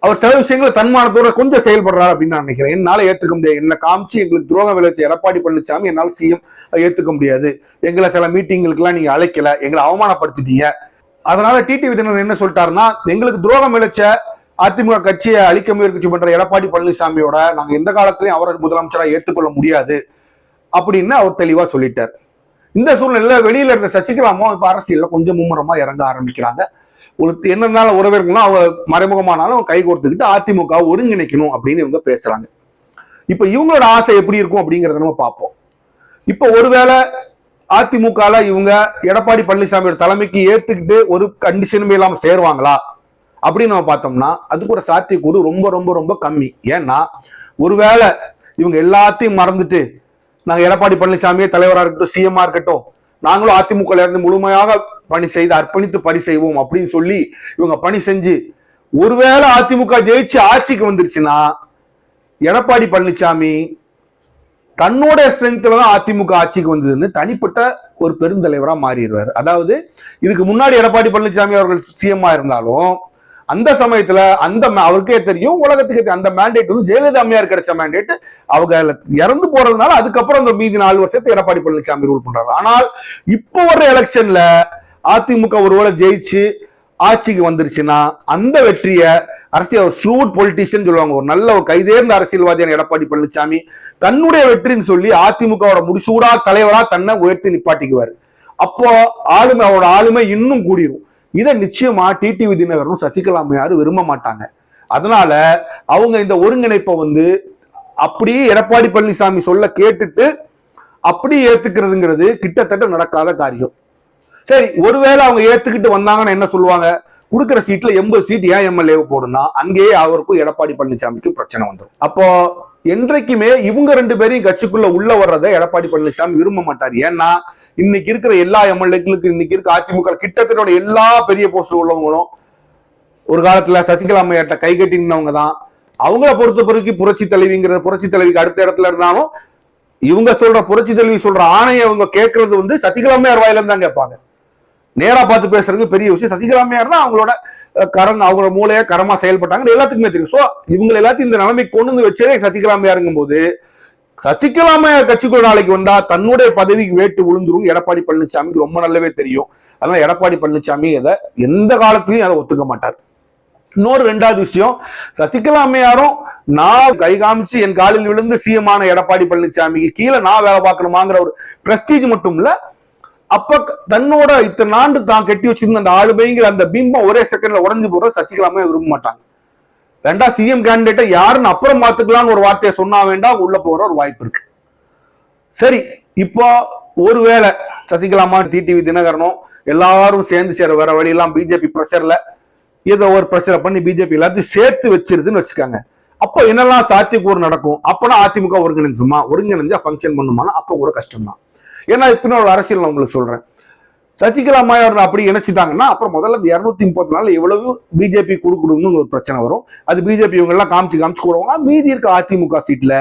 Speaker 1: அவர் சில விஷயங்களை தன்மானத்தோட கொஞ்சம் செயல்படுறாரு அப்படின்னு நான் நினைக்கிறேன். என்னால ஏத்துக்க முடியாது, என்ன காமிச்சு எங்களுக்கு துரோகம் விளைவிச்ச எடப்பாடி பழனிசாமி என்னால சிஎம் ஏத்துக்க முடியாது, எங்களை சில மீட்டிங்களுக்கு எல்லாம் நீங்க அழைக்கல, எங்களை அவமானப்படுத்திட்டீங்க. அதனால டிடிவி தினகரன் என்ன சொல்லிட்டாருன்னா, எங்களுக்கு துரோகம் விளைச்ச அதிமுக கட்சியை அழிக்க முயற்சி பண்ற எடப்பாடி பழனிசாமியோட நாங்க எந்த காலத்திலையும் அவரை முதலமைச்சரா ஏற்றுக்கொள்ள முடியாது அப்படின்னு அவர் தெளிவா சொல்லிட்டார். இந்த சூழ்நிலையில வெளியில இருந்த சசிகலாமும் இப்ப அரசியல்ல கொஞ்சம் மும்முரமா இறங்க ஆரம்பிக்கிறாங்க. உங்களுக்கு என்னன்னாலும் உறவினர்கள்லாம் அவங்க மறைமுகமானாலும் கை கோர்த்துக்கிட்டு அதிமுக ஒருங்கிணைக்கணும் அப்படின்னு இவங்க பேசுறாங்க. இப்ப இவங்களோட ஆசை எப்படி இருக்கும் அப்படிங்கறத நம்ம பார்ப்போம். இப்ப ஒருவேளை அதிமுக இவங்க எடப்பாடி பழனிசாமியோட தலைமைக்கு ஏத்துக்கிட்டு ஒரு கண்டிஷனுமே இல்லாம சேருவாங்களா அப்படின்னு நம்ம பார்த்தோம்னா அதுக்கு ஒரு சாத்தியக்கூறு ரொம்ப ரொம்ப ரொம்ப கம்மி. ஏன்னா ஒருவேளை இவங்க எல்லாத்தையும் மறந்துட்டு நாங்க எடப்பாடி பழனிசாமியே தலைவராக இருக்கட்டும், சிஎம்ஆ இருக்கட்டும், நாங்களும் அதிமுக இருந்து முழுமையாக பணி செய்து அர்ப்பணித்து பணி செய்வோம் அப்படின்னு சொல்லி இவங்க பணி செஞ்சு ஒருவேளை அதிமுக ஜெயிச்சு ஆட்சிக்கு வந்துருச்சுன்னா எடப்பாடி பழனிசாமி தன்னோட ஸ்ட்ரென்த்ல தான் அதிமுக ஆட்சிக்கு வந்ததுன்னு தனிப்பட்ட ஒரு பெருந்தலைவரா மாறிடுவார். அதாவது இதுக்கு முன்னாடி எடப்பாடி பழனிசாமி அவர்கள் சிஎம்ஆ இருந்தாலும் அந்த சமயத்துல அந்த அவருக்கே தெரியும், உலகத்துக்கு அந்த மேண்டேட் வந்து ஜெயலலிதா அம்மையார் கிடைச்ச மேண்டேட். அவங்க இறந்து போறதுனால அதுக்கப்புறம் அந்த மீதி 4 வருஷத்தை எடப்பாடி பழனிசாமி ரூல் பண்றாரு. ஆனால் இப்போ வர்ற எலெக்ஷன்ல அதிமுக ஒருவேளை ஜெயிச்சு ஆட்சிக்கு வந்துருச்சுன்னா அந்த வெற்றியை அரசியல் ஷூட் பொலிட்டிஷியன் சொல்லுவாங்க, ஒரு நல்ல ஒரு கைதேர்ந்த அரசியல்வாதியான எடப்பாடி பழனிசாமி தன்னுடைய வெற்றின்னு சொல்லி அதிமுகவோட முடிசூடா தலைவரா தன்னை உயர்த்தி நிப்பாட்டிக்குவாரு. அப்போ ஆளுமை அவரோட ஆளுமை இன்னும் கூடிரும். இதை நிச்சயமா டிடிவி தினகரனும் சசிகலா அம்மையாரும் விரும்ப மாட்டாங்க. அதனால அவங்க இந்த ஒருங்கிணைப்பை வந்து அப்படியே எடப்பாடி பழனிசாமி சொல்ல கேட்டுட்டு அப்படியே ஏத்துக்கிறதுங்கிறது கிட்டத்தட்ட நடக்காத காரியம். சரி, ஒருவேளை அவங்க ஏத்துக்கிட்டு வந்தாங்கன்னு என்ன சொல்லுவாங்க, கொடுக்கிற சீட்ல 80 சீட் ஏன் எம்எல்ஏ போடுனா அங்கேயே அவருக்கும் எடப்பாடி பழனிசாமிக்கும் பிரச்சனை வந்துடும். அப்போ என்றைக்குமே இவங்க 2 பேரையும் கட்சிக்குள்ள உள்ள வர்றதை எடப்பாடி பழனிசாமி விரும்ப மாட்டார். ஏன்னா இன்னைக்கு இருக்கிற எல்லா எம்எல்ஏக்களுக்கு இன்னைக்கு இருக்க அதிமுக கிட்டத்தட்ட எல்லா பெரிய போஸ்ட் உள்ளவங்களும் ஒரு காலத்துல சசிகலா அம்மையார்ட்ட கை கட்டினவங்க தான். அவங்கள பொறுத்த பிறகு புரட்சி தலைவிங்கிறது புரட்சி தலைவிக்கு அடுத்த இடத்துல இருந்தாலும் இவங்க சொல்ற புரட்சி தலைவி சொல்ற ஆணையை அவங்க கேட்கறது வந்து சசிகலா அம்மையார் வாயில தான் கேட்பாங்க. நேரா பார்த்து பேசுறது பெரிய விஷயம். சசிகலா அம்மையார் தான் அவங்களோட அவங்களோட மூளையா கரமா செயல்பட்டாங்க எல்லாத்துக்குமே தெரியும். சோ இவங்க எல்லாத்தையும் இந்த நிலைமைக்கு கொண்டு வந்து வச்சதே சசிகலா அம்மையாருங்கும் போது சசிகலா அம்மையார் கட்சிக்குள்ள நாளைக்கு வந்தா தன்னுடைய பதவிக்கு வேட்டு விழுந்துரும் எடப்பாடி பழனிசாமிக்கு ரொம்ப நல்லாவே தெரியும். அதனால எடப்பாடி பழனிசாமி அதை எந்த காலத்திலையும் அதை ஒத்துக்க மாட்டார். இன்னொரு 2வது விஷயம், சசிகலா அம்மையாரும் நான் கை காமிச்சு என் காலில் விழுந்து சிஎமான எடப்பாடி பழனிசாமிக்கு கீழே நான் வேலை பார்க்கணுமாங்கிற ஒரு பிரஸ்டீஜ் மட்டும் இல்ல, அப்ப தன்னோட இத்தனை ஆண்டு தான் கட்டி வச்சிருந்த அந்த ஆளுமைங்கிற அந்த பிம்பம் ஒரே செகண்ட்ல உடஞ்சு போற சசிகலா அம்மையார் விரும்ப மாட்டாங்க. 2 சிஎம் கேண்டிடேட்டை யாருன்னு அப்புறம் மாத்துக்கலாம்னு ஒரு வார்த்தையை சொன்னா வேண்டாம், உள்ள போற ஒரு வாய்ப்பு இருக்கு. சரி, இப்போ ஒருவேளை சசிகலா அம்மா டிடிவி தினகரனும் எல்லாரும் சேர்ந்து சேர வேற வழியெல்லாம் பிஜேபி பிரஷர்ல ஏதோ ஒரு பிரச்சனை பண்ணி பிஜேபி எல்லாத்தையும் சேர்த்து வச்சிருதுன்னு வச்சுக்காங்க. அப்போ என்னெல்லாம் சாத்தியக்கூறு நடக்கும்? அப்பனா அதிமுக ஒருங்கிணைஞ்சா ஃபங்க்ஷன் பண்ணுமானா அப்ப கூட கஷ்டம் தான். ஏன்னா இப்ப ஒரு அரசியல் நான் உங்களுக்கு சொல்றேன், சசிகலா அம்மையார் அப்படி இணைச்சிட்டாங்கன்னா அப்புறம் முதல்ல 230 நாள் எவ்வளவு பிஜேபி கொடுக்கணும்னு ஒரு பிரச்சனை வரும். அது பிஜேபி இவங்க எல்லாம் காமிச்சு கொடுவாங்க. மீதி இருக்க அதிமுக சீட்ல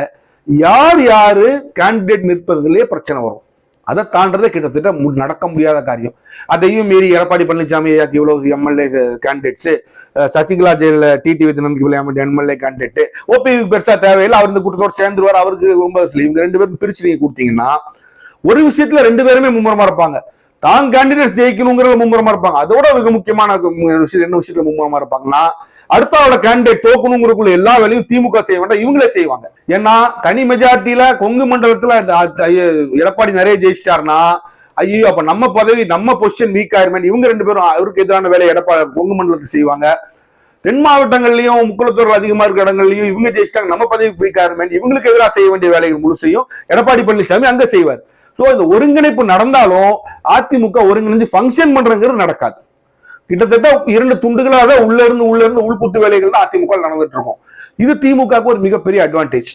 Speaker 1: யாரு கேண்டிடேட் நிற்பதுலயே பிரச்சனை வரும். அதை தாண்டதே கிட்டத்தட்ட நடக்க முடியாத காரியம். அதையும் மீறி எடப்பாடி பழனிசாமி இவ்வளவு எம்எல்ஏ கேண்டிடேட்ஸ், சசிகலா ஜெயில டிடிவி தினகரனுக்கு எம்எல்ஏ கேண்டிடேட், ஓபி பெருசா தேவையில்லை, அவர் இந்த கூட்டத்தோடு சேர்ந்துருவார், அவருக்கு ரொம்ப இவங்க 2 பேரும் பிரிச்சு நீங்க கொடுத்தீங்கன்னா ஒரு விஷயத்துல 2 பேருமே மும்முரமா இருப்பாங்க. தான் கேண்டிடேட் ஜெயிக்கணுங்கிறத மும்முரமா இருப்பாங்க. அதோட மிக முக்கியமான விஷயம் என்ன விஷயத்துல மும்முரமா இருப்பாங்கன்னா அடுத்தவோட கேண்டிடேட் தோக்கணுங்கிறதுக்குள்ள எல்லா வேலையும் திமுக செய்ய வேண்டாம், இவங்களே செய்வாங்க. ஏன்னா தனி மெஜாரிட்டியில கொங்கு மண்டலத்துல எடப்பாடி நிறைய ஜெயிச்சிட்டாருன்னா ஐயோ அப்ப நம்ம பதவி நம்ம பொசிஷன் வீக் ஆயிருமே, இவங்க 2 பேரும் அவருக்கு எதிரான வேலையை எடப்பாடி கொங்கு மண்டலத்தை செய்வாங்க. தென் மாவட்டங்கள்லயும் முக்குளத்தூர் அதிகமா இருக்கிற இடங்கள்லயும் இவங்க ஜெயிச்சிட்டாங்க, நம்ம பதவி வீக் ஆயிருமே, இவங்களுக்கு எதிராக செய்ய வேண்டிய வேலைகள் முழுசையும் எடப்பாடி பழனிசாமி அங்க செய்வார். சோ இந்த ஒருங்கிணைப்பு நடந்தாலும் அதிமுக ஒருங்கிணைஞ்சு ஃபங்க்ஷன் பண்றதுங்கிறது நடக்காது. கிட்டத்தட்ட 2 துண்டுகளாக உள்ள இருந்து உள்புத்து வேலைகள் தான் அதிமுக நடந்துட்டு இருக்கும். இது திமுகவுக்கு ஒரு மிகப்பெரிய அட்வான்டேஜ்.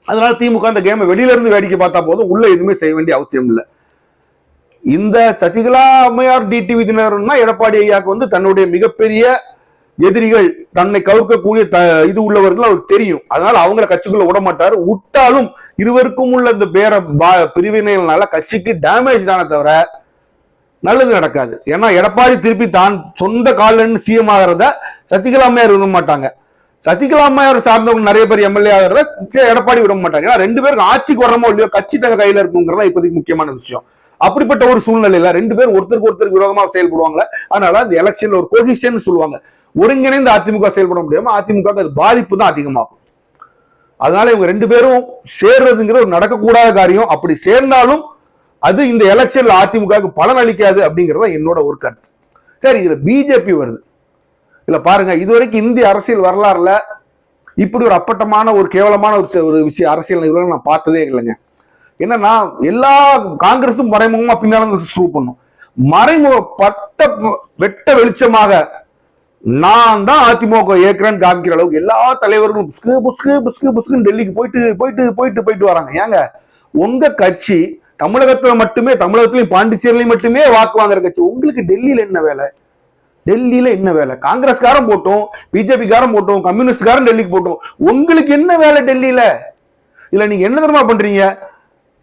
Speaker 1: அதனால திமுக அந்த கேமை வெளியில இருந்து வேடிக்கை பார்த்தா போதும், உள்ள எதுவுமே செய்ய வேண்டிய அவசியம் இல்லை. இந்த சசிகலா அம்மையார் டிடிவி தினகரன்னா எடப்பாடி ஐயாவுக்கு வந்து தன்னுடைய மிகப்பெரிய எதிரிகள், தன்னை கவுக்கக்கூடிய இது உள்ளவர்கள் அவருக்கு தெரியும். அதனால அவங்கள கட்சிக்குள்ள விட மாட்டாரு. விட்டாலும் இருவருக்கும் உள்ள இந்த பிரிவினைகள்னால கட்சிக்கு டேமேஜ் தானே தவிர நல்லது நடக்காது. ஏன்னா எடப்பாடி திருப்பி தான் சொந்த காலில் சிஎம் ஆகிறத சசிகலா அம்மையார் விட மாட்டாங்க. சசிகலா அம்மையார் சார்ந்தவங்க நிறைய பேர் எம்எல்ஏ ஆகிறத எடப்பாடி விட மாட்டாங்க. ஏன்னா 2 பேருக்கு ஆட்சிக்கு வரமோ இல்லையோ கட்சி தங்க கையில இருக்குங்கிறதா இப்போதைக்கு முக்கியமான விஷயம். அப்படிப்பட்ட ஒரு சூழ்நிலையில 2 பேரும் ஒருத்தருக்கு விரோதமா செயல்படுவாங்க. அதனால அந்த எலெக்ஷன்ல ஒரு கோஹிஷன் சொல்லுவாங்க, ஒருங்கிணைந்து அதிமுக செயல்பட முடியாம அதிமுக அது பாதிப்பு தான் அதிகமாகும். அதனால இவங்க 2 பேரும் சேர்றதுங்கிற ஒரு நடக்கக்கூடாத காரியம். அப்படி சேர்ந்தாலும் அது இந்த எலெக்ஷன்ல அதிமுக பலன் அளிக்காது அப்படிங்கறத என்னோட ஒரு கருத்து. சரி, இதுல பிஜேபி வருது. இல்ல பாருங்க, இதுவரைக்கும் இந்திய அரசியல் வரலாறுல இப்படி ஒரு அப்பட்டமான ஒரு கேவலமான ஒரு விஷயம் அரசியல் நிகழ்வு நான் பார்த்ததே இல்லைங்க. என்னன்னா எல்லா காங்கிரஸும் மறைமுகமா பின்னால ப்ரூவ் பண்ணும். மறைமுக பட்ட வெட்ட வெளிச்சமாக நான் தான் அதிமுக ஏற்கிறேன்னு காமிக்கிற அளவுக்கு எல்லா தலைவர்களும் டெல்லிக்கு போயிட்டு வராங்க. ஏங்க உங்க கட்சி தமிழகத்துல மட்டுமே, தமிழகத்திலையும் பாண்டிச்சேரியிலையும் மட்டுமே வாக்கு வாங்குற கட்சி. உங்களுக்கு டெல்லியில என்ன வேலை? டெல்லியில என்ன வேலை? காங்கிரஸ்காரன் போட்டோம், பிஜேபி காரன் போட்டோம், கம்யூனிஸ்ட்காரன் டெல்லிக்கு போட்டோம். உங்களுக்கு என்ன வேலை டெல்லியில? இல்ல நீங்க என்ன தெரியுமா பண்றீங்க?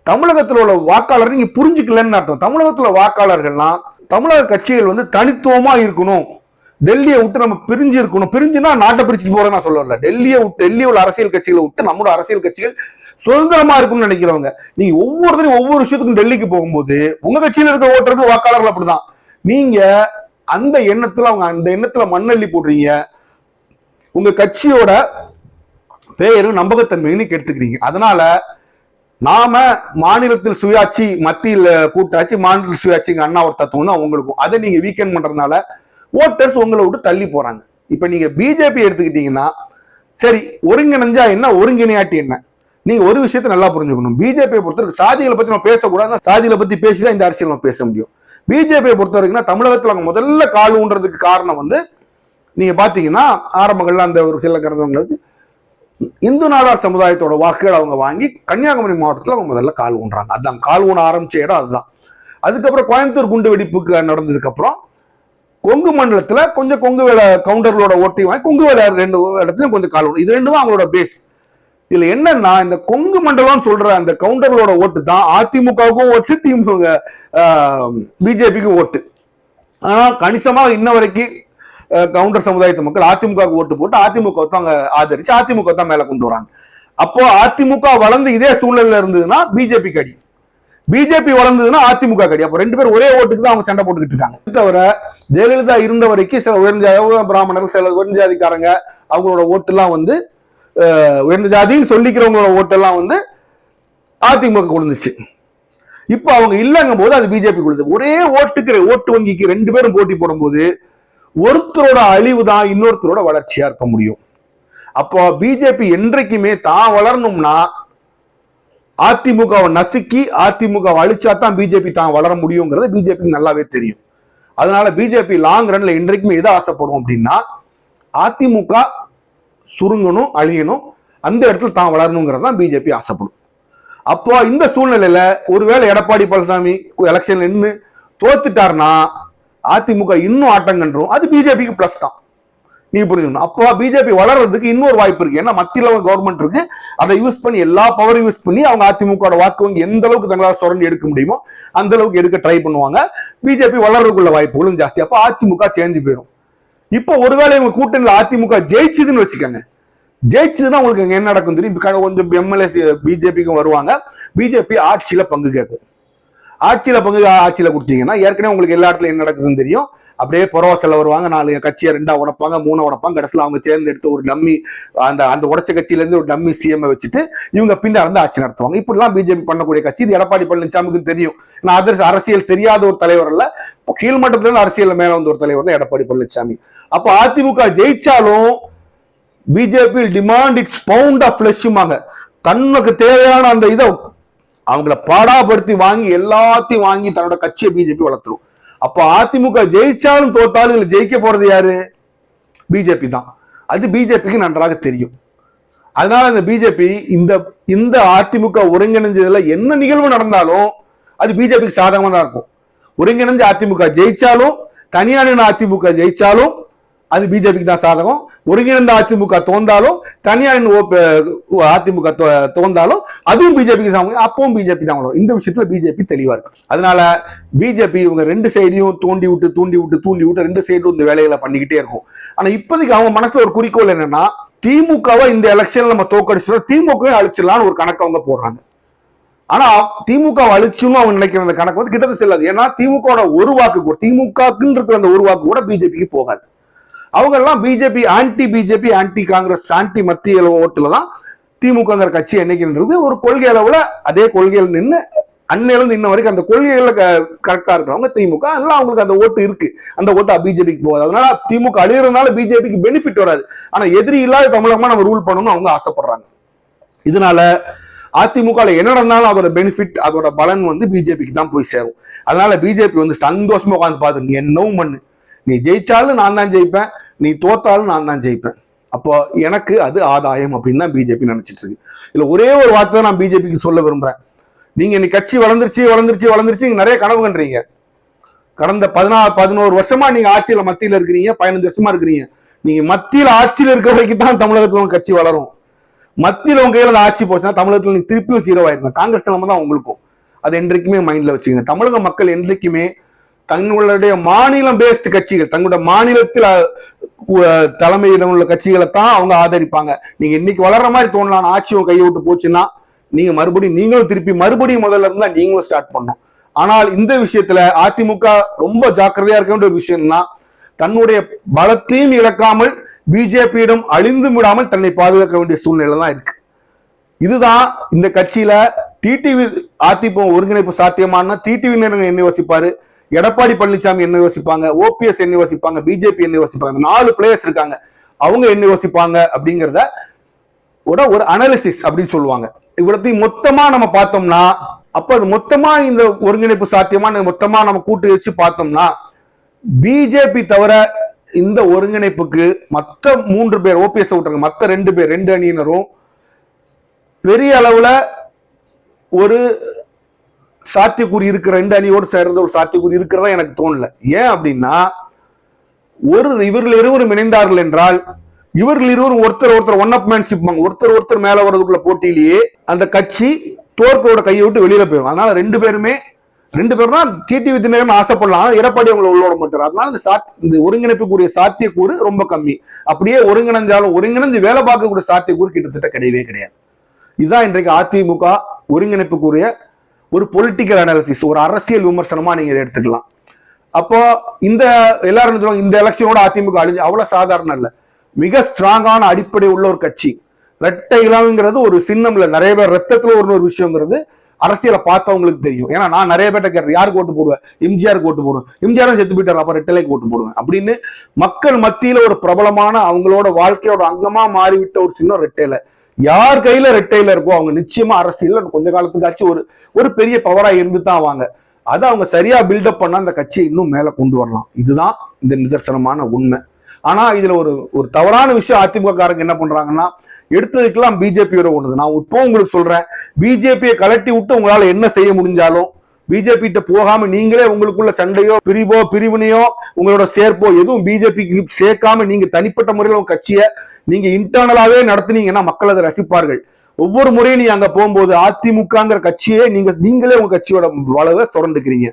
Speaker 1: தமிழகத்தில் உள்ள வாக்காளர் நீங்க புரிஞ்சுக்கலன்னு அர்த்தம். தமிழகத்தில் உள்ள வாக்காளர்கள்லாம் தமிழக கட்சிகள் வந்து தனித்துவமா இருக்கணும், டெல்லியை விட்டு நம்ம பிரிஞ்சு இருக்கணும். பிரிஞ்சுன்னா நாட்டை பிரிச்சுட்டு போறேன் நான் சொல்லல. டெல்லியை விட்டு, டெல்லி உள்ள அரசியல் கட்சிகளை விட்டு நம்மளோட அரசியல் கட்சிகள் சுதந்திரமா இருக்கும்னு நினைக்கிறவங்க. நீங்க ஒவ்வொருத்தரும் ஒவ்வொரு விஷயத்துக்கும் டெல்லிக்கு போகும்போது உங்க கட்சியில இருக்க ஓட்டுறது வாக்காளர்கள் அப்படிதான். நீங்க அந்த எண்ணத்துல அந்த எண்ணத்துல மண்ணள்ளி போடுறீங்க. உங்க கட்சியோட பெயரும் நம்பகத்தன்மைன்னு கெடுத்துக்கிறீங்க. அதனால நாம மாநிலத்தில் சுயாட்சி, மத்தியில் கூட்டாட்சி, மாநிலத்தில் சுயாட்சிங்க அண்ணா ஒரு தத்துவம் தான் உங்களுக்கும். அதை நீங்க வீக்கெண்ட் பண்றதுனால ஓட்டர்ஸ் உங்களை விட்டு தள்ளி போறாங்க. இப்ப நீங்க பிஜேபி எடுத்துக்கிட்டீங்கன்னா சரி, ஒருங்கிணைஞ்சா என்ன, ஒருங்கிணையாட்டி என்ன? நீங்க ஒரு விஷயத்த நல்லா புரிஞ்சுக்கணும். பிஜேபியை பொறுத்தவரைக்கும் சாதிகளை பத்தி நம்ம பேசக்கூடாது. சாதிகளை பத்தி பேசிதான் இந்த அரசியல் நம்ம பேச முடியும். பிஜேபியை பொறுத்த வரைக்கும் தமிழகத்துல அவங்க முதல்ல கால் ஊன்றதுக்கு காரணம் வந்து நீங்க பாத்தீங்கன்னா ஆரம்பங்கள்ல அந்த ஒரு சில கருதவங்களை வச்சு இந்து நாடார் சமுதாயத்தோட வாக்குகள் அவங்க வாங்கி கன்னியாகுமரி மாவட்டத்தில் அவங்க முதல்ல கால் ஊன்றாங்க. அதுதான் கால் ஊன ஆரம்பிச்ச இடம் அதுதான். அதுக்கப்புறம் கோயம்புத்தூர் குண்டு வெடிப்புக்கு நடந்ததுக்கு அப்புறம் கொங்கு மண்டலத்துல கொஞ்சம் கொங்கு வேலை கவுண்டர்களோட ஓட்டி வாங்கி கொங்கு வேலை 2 இடத்துலயும் கொஞ்சம் கால் ஊனும். இது 2 தான் அவங்களோட பேஸ். இதுல என்னன்னா இந்த கொங்கு மண்டலம் சொல்ற அந்த கவுண்டர்களோட ஓட்டு தான் அதிமுகவுக்கும் ஓட்டு, திமுக பிஜேபிக்கும் ஓட்டு. ஆனா கணிசமா இன்ன வரைக்கும் கவுண்டர் சமுதாயத்து மக்கள் அதிமுக ஓட்டு போட்டு அதிமுக தான் ஆதரிச்சு அதிமுக தான் மேல கொண்டு வராங்க. அப்போ அதிமுக வளர்ந்து இதே சூழ்நிலையில இருந்ததுன்னா பிஜேபி கடி, பிஜேபி வளர்ந்ததுன்னா அதிமுக கடி. அப்போ 2 பேரும் ஒரே ஓட்டுக்கு தான் அவங்க சண்டை போட்டுக்கிட்டு இருக்காங்க. தவிர ஜெயலலிதா இருந்த வரைக்கும் சில உயர்ந்த பிராமணர்கள், சில உயர்ந்த ஜாதிக்காரங்க அவங்களோட ஓட்டு எல்லாம் வந்து உயர்ந்த ஜாதின்னு சொல்லிக்கிறவங்களோட ஓட்டெல்லாம் வந்து அதிமுக கொடுத்துச்சு. இப்போ அவங்க இல்லங்கும் போது அது பிஜேபி கொடுத்து. ஒரே ஓட்டு வங்கிக்கு 2 பேரும் போட்டி போடும்போது ஒருத்தரோட அழிவு தான் இன்னொருத்தரோட வளர்ச்சியா இருக்க முடியும். அப்போ பிஜேபி என்றைக்குமே தான் வளரணும்னா அதிமுகவை நசுக்கி அதிமுக அழிச்சா தான் பிஜேபி தான் வளர முடியுங்கிறது பிஜேபிக்கு நல்லாவே தெரியும். அதனால பிஜேபி லாங் ரன்ல என்றைக்குமே எதை ஆசைப்படும் அப்படின்னா அதிமுக சுருங்கணும், அழியணும், அந்த இடத்துல தான் வளரணுங்கிறது தான் பிஜேபி ஆசைப்படும். அப்போ இந்த சூழ்நிலையில ஒருவேளை எடப்பாடி பழனிசாமி எலெக்ஷன்ல நின்று தோத்துட்டாருன்னா அதிமுக இன்னும் ஆட்டங்கன்றும். அது பிஜேபிக்கு பிளஸ் தான், நீங்க புரிஞ்சுக்கணும். அப்போ பிஜேபி வளர்றதுக்கு இன்னொரு வாய்ப்பு இருக்கு. ஏன்னா மத்தியில கவர்மெண்ட் இருக்கு, அதை யூஸ் பண்ணி எல்லா பவரும் யூஸ் பண்ணி அவங்க அதிமுக வாக்கு வங்கி எந்த அளவுக்கு தங்களால் சுரண்டி எடுக்க முடியுமோ அந்த அளவுக்கு எடுக்க ட்ரை பண்ணுவாங்க. பிஜேபி வளர்றதுக்குள்ள வாய்ப்புகளும் ஜாஸ்தி. அப்போ அதிமுக சேஞ்சு போயிடும். இப்போ ஒருவேளை இவங்க கூட்டணியில் அதிமுக ஜெயிச்சுதுன்னு வச்சுக்கோங்க, ஜெயிச்சதுன்னா உங்களுக்கு என்ன நடக்கும் தெரியும். கொஞ்சம் எம்எல்ஏ பிஜேபிக்கும் வருவாங்க, பிஜேபி ஆட்சியில பங்கு கேட்கும். ஆட்சியில கொடுத்தீங்கன்னா ஏற்கனவே உங்களுக்கு எல்லா இடத்துல என்ன நடக்குதுன்னு தெரியும். அப்படியே புறவாசல்ல வருவாங்க, 4 கட்சியை 2 உடைப்பாங்க, 3 உடைப்பாங்க, கடைசியில் அவங்க சேர்ந்து எடுத்து ஒரு டம்மி அந்த உடைச்ச கட்சியில இருந்து ஒரு டம்மி சிஎம் வச்சுட்டு இவங்க பின்னாடி இருந்து ஆட்சி நடத்துவாங்க. இப்படிலாம் பிஜேபி பண்ணக்கூடிய கட்சி. இது எடப்பாடி பழனிசாமிக்கு தெரியும். நான் அரசியல் தெரியாத ஒரு தலைவர் அல்ல, கீழ்மட்டத்துல இருந்து அரசியல் மேல வந்த ஒரு தலைவர் தான் எடப்பாடி பழனிசாமி. அப்போ அதிமுக ஜெயிச்சாலும் BJP demand it's pound of ஃபிளஷ்மாங்க. தனக்கு தேவையான அந்த இதை அவங்கள பாடாப்படுத்தி வாங்கி எல்லாத்தையும் வாங்கி தன்னோட கட்சியை பிஜேபி வளர்த்துரும். அப்போ அதிமுக ஜெயிச்சாலும் தோத்தாலும் இதுல ஜெயிக்க போறது யாரு? பிஜேபி தான். அது பிஜேபிக்கு நன்றாக தெரியும். அதனால இந்த பிஜேபி இந்த அதிமுக ஒருங்கிணைஞ்சதுல என்ன நிகழ்வு நடந்தாலும் அது பிஜேபிக்கு சாதகமா தான் இருக்கும். ஒருங்கிணைஞ்ச அதிமுக ஜெயிச்சாலும், தனியான அதிமுக ஜெயிச்சாலும் அது பிஜேபிக்கு தான் சாதகம். ஒருங்கிணைந்த அதிமுக தோந்தாலும், தனியார் அதிமுக தோந்தாலும் அதுவும் பிஜேபிக்கு சாதகம். அப்பவும் பிஜேபி தான் வரும். இந்த விஷயத்துல பிஜேபி தெளிவா இருக்கு. அதனால பிஜேபி இவங்க 2 சைடையும் தூண்டி விட்டு 2 சைடும் இந்த வேலைகளை பண்ணிக்கிட்டே இருக்கும். ஆனா இப்போதைக்கு அவங்க மனசுல ஒரு குறிக்கோள் என்னன்னா, திமுகவை இந்த எலெக்ஷன்ல நம்ம தோக்கடிச்சிடும், திமுகவை அழிச்சிடலாம்னு ஒரு கணக்கு அவங்க போடுறாங்க. ஆனா திமுக அழிச்சுன்னு அவங்க நினைக்கிற அந்த கணக்கு வந்து கிட்டத்தட்ட செல்லாது. ஏன்னா திமுக ஒரு வாக்கு கூட, திமுகன்னு இருக்கிற அந்த ஒரு வாக்கு கூட பிஜேபிக்கு போகாது. அவங்க எல்லாம் பிஜேபி ஆன்டி காங்கிரஸ், ஆன்டி மத்திய ஓட்டுல தான் திமுகங்கிற கட்சி என்னைக்குன்றது ஒரு கொள்கை அளவுல அதே கொள்கையில் நின்று அன்னையிலிருந்து இன்ன வரைக்கும் அந்த கொள்கைகள்ல கரெக்டா இருக்கிறவங்க திமுக, அதனால அவங்களுக்கு அந்த ஓட்டு இருக்கு. அந்த ஓட்டு பிஜேபிக்கு போகாது. அதனால திமுக அழியறதுனால பிஜேபிக்கு பெனிஃபிட் வராது. ஆனா எதிரி இல்லாத தமிழகமா நம்ம ரூல் பண்ணணும்னு அவங்க ஆசைப்படுறாங்க. இதனால அதிமுக என்ன நடந்தாலும் அதோட பெனிஃபிட், அதோட பலன் வந்து பிஜேபிக்கு தான் போய் சேரும். அதனால பிஜேபி வந்து சந்தோஷமா உட்காந்து பார்த்து, நீ என்னவும் பண்ணு, நீ ஜெயிச்சாலும் நான் தான் ஜெயிப்பேன், நீ தோத்தாலும் நான் தான் ஜெயிப்பேன், அப்போ எனக்கு அது ஆதாயம் அப்படின்னு தான் பிஜேபி நினைச்சிட்டு இருக்கு. இல்ல ஒரே ஒரு வார்த்தை நான் பிஜேபிக்கு சொல்ல விரும்புறேன். நீங்க இன்னைக்கு கட்சி வளர்ந்துருச்சு வளர்ந்துருச்சு வளர்ந்துருச்சு, நீங்க நிறைய கனவு கண்டுறீங்க. கடந்த 11 வருஷமா நீங்க ஆட்சியில மத்தியில இருக்கிறீங்க, 15 வருஷமா இருக்கிறீங்க. நீங்க மத்தியில ஆட்சியில் இருக்கிற வரைக்கும் தான் தமிழகத்துல உங்க கட்சி வளரும். மத்தியில உங்க கையில ஆட்சி போச்சுன்னா தமிழகத்துல நீங்க திருப்பியும் 0 ஆயிருங்க. காங்கிரஸ் நிலைமை தான் உங்களுக்கும். அது என்றைக்குமே மைண்ட்ல வச்சுக்கோங்க. தமிழக மக்கள் என்றைக்குமே தங்களுடைய மாநிலம் பேஸ்ட் கட்சிகள், தங்களுடைய மாநிலத்தில் தலைமையிடம் உள்ள கட்சிகளை தான் அவங்க ஆதரிப்பாங்க. நீங்க இன்னைக்கு வளர்ற மாதிரி தோணலாம், ஆட்சியும் கையை விட்டு போச்சுன்னா நீங்க நீங்களும் திருப்பி மறுபடியும் முதல்ல இருந்தா நீங்களும் ஸ்டார்ட் பண்ணணும். ஆனால் இந்த விஷயத்துல அதிமுக ரொம்ப ஜாக்கிரதையா இருக்க வேண்டிய ஒரு விஷயம்னா, தன்னுடைய பலத்தையும் இழக்காமல் பிஜேபியிடம் அழிந்து விடாமல் தன்னை பாதுகாக்க வேண்டிய சூழ்நிலை தான் இருக்கு. இதுதான் இந்த கட்சியில டிடிவி அதிமுக ஒருங்கிணைப்பு சாத்தியமான டிடிவி என்ன யோசிப்பாரு, எடப்பாடி பழனிசாமி என்ன யோசிப்பாங்க, ஓபிஎஸ் என்ன யோசிப்பாங்க, பிஜேபி என்ன யோசிப்பாங்க, 4 பிளேயர்ஸ் இருக்காங்க, அவங்க என்ன யோசிப்பாங்க அப்படிங்கிறத ஒரு அனாலிசிஸ் அப்படின்னு சொல்லுவாங்க. இவ்வளத்தையும் மொத்தமா நம்ம பார்த்தோம்னா, அப்ப அது மொத்தமா இந்த ஒருங்கிணைப்பு சாத்தியமான மொத்தமா நம்ம கூட்டு வச்சு பார்த்தோம்னா, பிஜேபி தவிர இந்த ஒருங்கிணைப்புக்கு மற்ற 3 பேர், ஓபிஎஸ் விட்டுருங்க, மற்ற 2 பேர், 2 அணியினரும் பெரிய அளவுல ஒரு சாத்தியக்கூறி இருக்கிற, 2 அணியோடு சேர்ந்த ஒரு சாத்தியக்கூறி இருக்கிறதா எனக்கு தோணல. ஏன் அப்படின்னா, இவர்கள் இருவரும் இணைந்தார்கள் என்றால் இவர்கள் இருவரும் ஒருத்தர் ஒன் அப் மேன்ஷிப், ஒருத்தர் மேல வரதுக்குள்ள போட்டியிலேயே அந்த கட்சி தோற்கோட கையை விட்டு வெளியில போயிடும். அதனால 2 பேரும் டிடிவி தினகரன் ஆசைப்படலாம், எடப்பாடி அவங்களை உள்ளோட மாட்டார். அதனால இந்த ஒருங்கிணைப்புக்குரிய சாத்தியக்கூறு ரொம்ப கம்மி. அப்படியே ஒருங்கிணைஞ்சு வேலை பார்க்கக்கூடிய சாத்தியக்கூறு கிட்டத்தட்ட கிடையவே கிடையாது. இதுதான் இன்றைக்கு அதிமுக ஒருங்கிணைப்புக்குரிய ஒரு பொலிட்டிக்கல் அனாலிசிஸ், ஒரு அரசியல் விமர்சனமா நீங்க எடுத்துக்கலாம். அப்போ இந்த எல்லாரும் இந்த எலெக்ஷனோட அதிமுக அழிஞ்சு அவ்வளவு சாதாரண இல்ல, மிக ஸ்ட்ராங்கான அடிப்படை உள்ள ஒரு கட்சி. இரட்டை இலவங்கிறது ஒரு சின்னம்ல, நிறைய பேர் ரத்தத்துல ஒரு விஷயங்கிறது அரசியலை பார்த்தவங்களுக்கு தெரியும். ஏன்னா நான் நிறைய பேர்ட்ட கேட்கிறேன், யாருக்கு ஓட்டு போடுவேன், எம்ஜிஆருக்கு ஓட்டு போடுவேன், எம்ஜிஆரும் செத்து போயிட்டார், அப்ப ரெட்டலைக்கு ஓட்டு போடுவேன் அப்படின்னு மக்கள் மத்தியில ஒரு பிரபலமான அவங்களோட வாழ்க்கையோட அங்கமா மாறிவிட்ட ஒரு சின்னம் ரெட்டையில. யார் கையில ரெட்டையில இருக்கோ அவங்க நிச்சயமா அரசியல் கொஞ்ச காலத்துக்காச்சு ஒரு பெரிய பவரா இருந்து தான் வாங்க. அதை அவங்க சரியா பில்டப் பண்ணா அந்த கட்சியை இன்னும் மேல கொண்டு வரலாம். இதுதான் இந்த நிதர்சனமான உண்மை. ஆனா இதுல ஒரு தவறான விஷயம் அதிமுக காரங்க என்ன பண்றாங்கன்னா, எடுத்ததுக்கெல்லாம் பிஜேபியோட ஒண்ணுது. நான் இப்போ உங்களுக்கு சொல்றேன், பிஜேபியை கலட்டி விட்டு உங்களால என்ன செய்ய முடிஞ்சாலும் பிஜேபி கிட்ட போகாம நீங்களே உங்களுக்குள்ள சண்டையோ பிரிவினையோ உங்களோட சேர்ப்போ எதுவும் பிஜேபிக்கு சேர்க்காம நீங்க தனிப்பட்ட முறையில் உங்க கட்சியை நீங்க இன்டர்னலாவே நடத்துனீங்கன்னா மக்கள் அதை ரசிப்பார்கள். ஒவ்வொரு முறையும் நீங்க அங்க போகும்போது அதிமுகங்கிற கட்சியே நீங்களே உங்க கட்சியோட வளவை தொடர்ந்துக்கிறீங்க.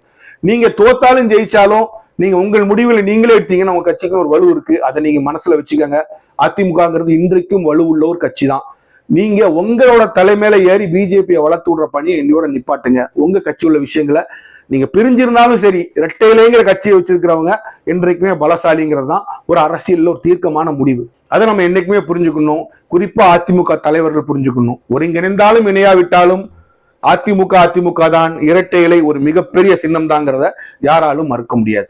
Speaker 1: நீங்க தோத்தாலும் ஜெயிச்சாலும் நீங்க உங்கள் முடிவில் நீங்களே எடுத்தீங்கன்னா உங்க கட்சிக்கு ஒரு வலு இருக்கு. அதை நீங்க மனசுல வச்சுக்கோங்க. அதிமுகங்கிறது இன்றைக்கும் வலு உள்ள ஒரு கட்சி தான். நீங்க உங்களோட தலைமையில ஏறி பிஜேபியை வளர்த்து விடுற பணியை என்னோட நிப்பாட்டுங்க. உங்க கட்சி உள்ள விஷயங்களை நீங்க பிரிஞ்சிருந்தாலும் சரி, இரட்டையிலேங்கிற கட்சியை வச்சிருக்கிறவங்க என்றைக்குமே பலசாலிங்கிறது தான் ஒரு அரசியல்ல ஒரு தீர்க்கமான முடிவு. அதை நம்ம என்னைக்குமே புரிஞ்சுக்கணும். குறிப்பா அதிமுக தலைவர்கள் புரிஞ்சுக்கணும். ஒருங்கிணைந்தாலும் இணையாவிட்டாலும் அதிமுக தான், இரட்டை இலை ஒரு மிகப்பெரிய சின்னம் தாங்கிறத யாராலும் மறுக்க முடியாது.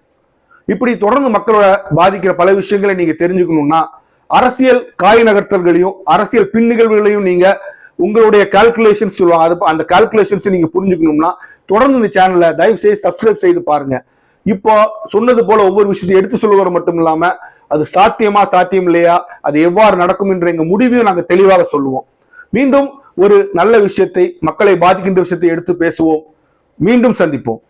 Speaker 1: இப்படி தொடர்ந்து மக்களோட பாதிக்கிற பல விஷயங்களை நீங்க தெரிஞ்சுக்கணும்னா, அரசியல் காய் நகர்த்தல்களையும் அரசியல் பின் நிகழ்வுகளையும் நீங்க உங்களுடைய கால்குலேஷன்ஸ் சொல்லுவாங்க, அந்த கால்குலேஷன்ஸ் நீங்க புரிஞ்சுக்கணும்னா தொடர்ந்து இந்த சேனலை தயவு செய்து சப்ஸ்கிரைப் செய்து பாருங்க. இப்போ சொன்னது போல ஒவ்வொரு விஷயத்தையும் எடுத்து சொல்லுவது மட்டும் இல்லாம அது சாத்தியம் இல்லையா, அது எவ்வாறு நடக்கும் என்ற எங்க முடிவையும் நாங்க தெளிவாக சொல்லுவோம். மீண்டும் ஒரு நல்ல விஷயத்தை, மக்களை பாதிக்கின்ற விஷயத்தை எடுத்து பேசுவோம். மீண்டும் சந்திப்போம்.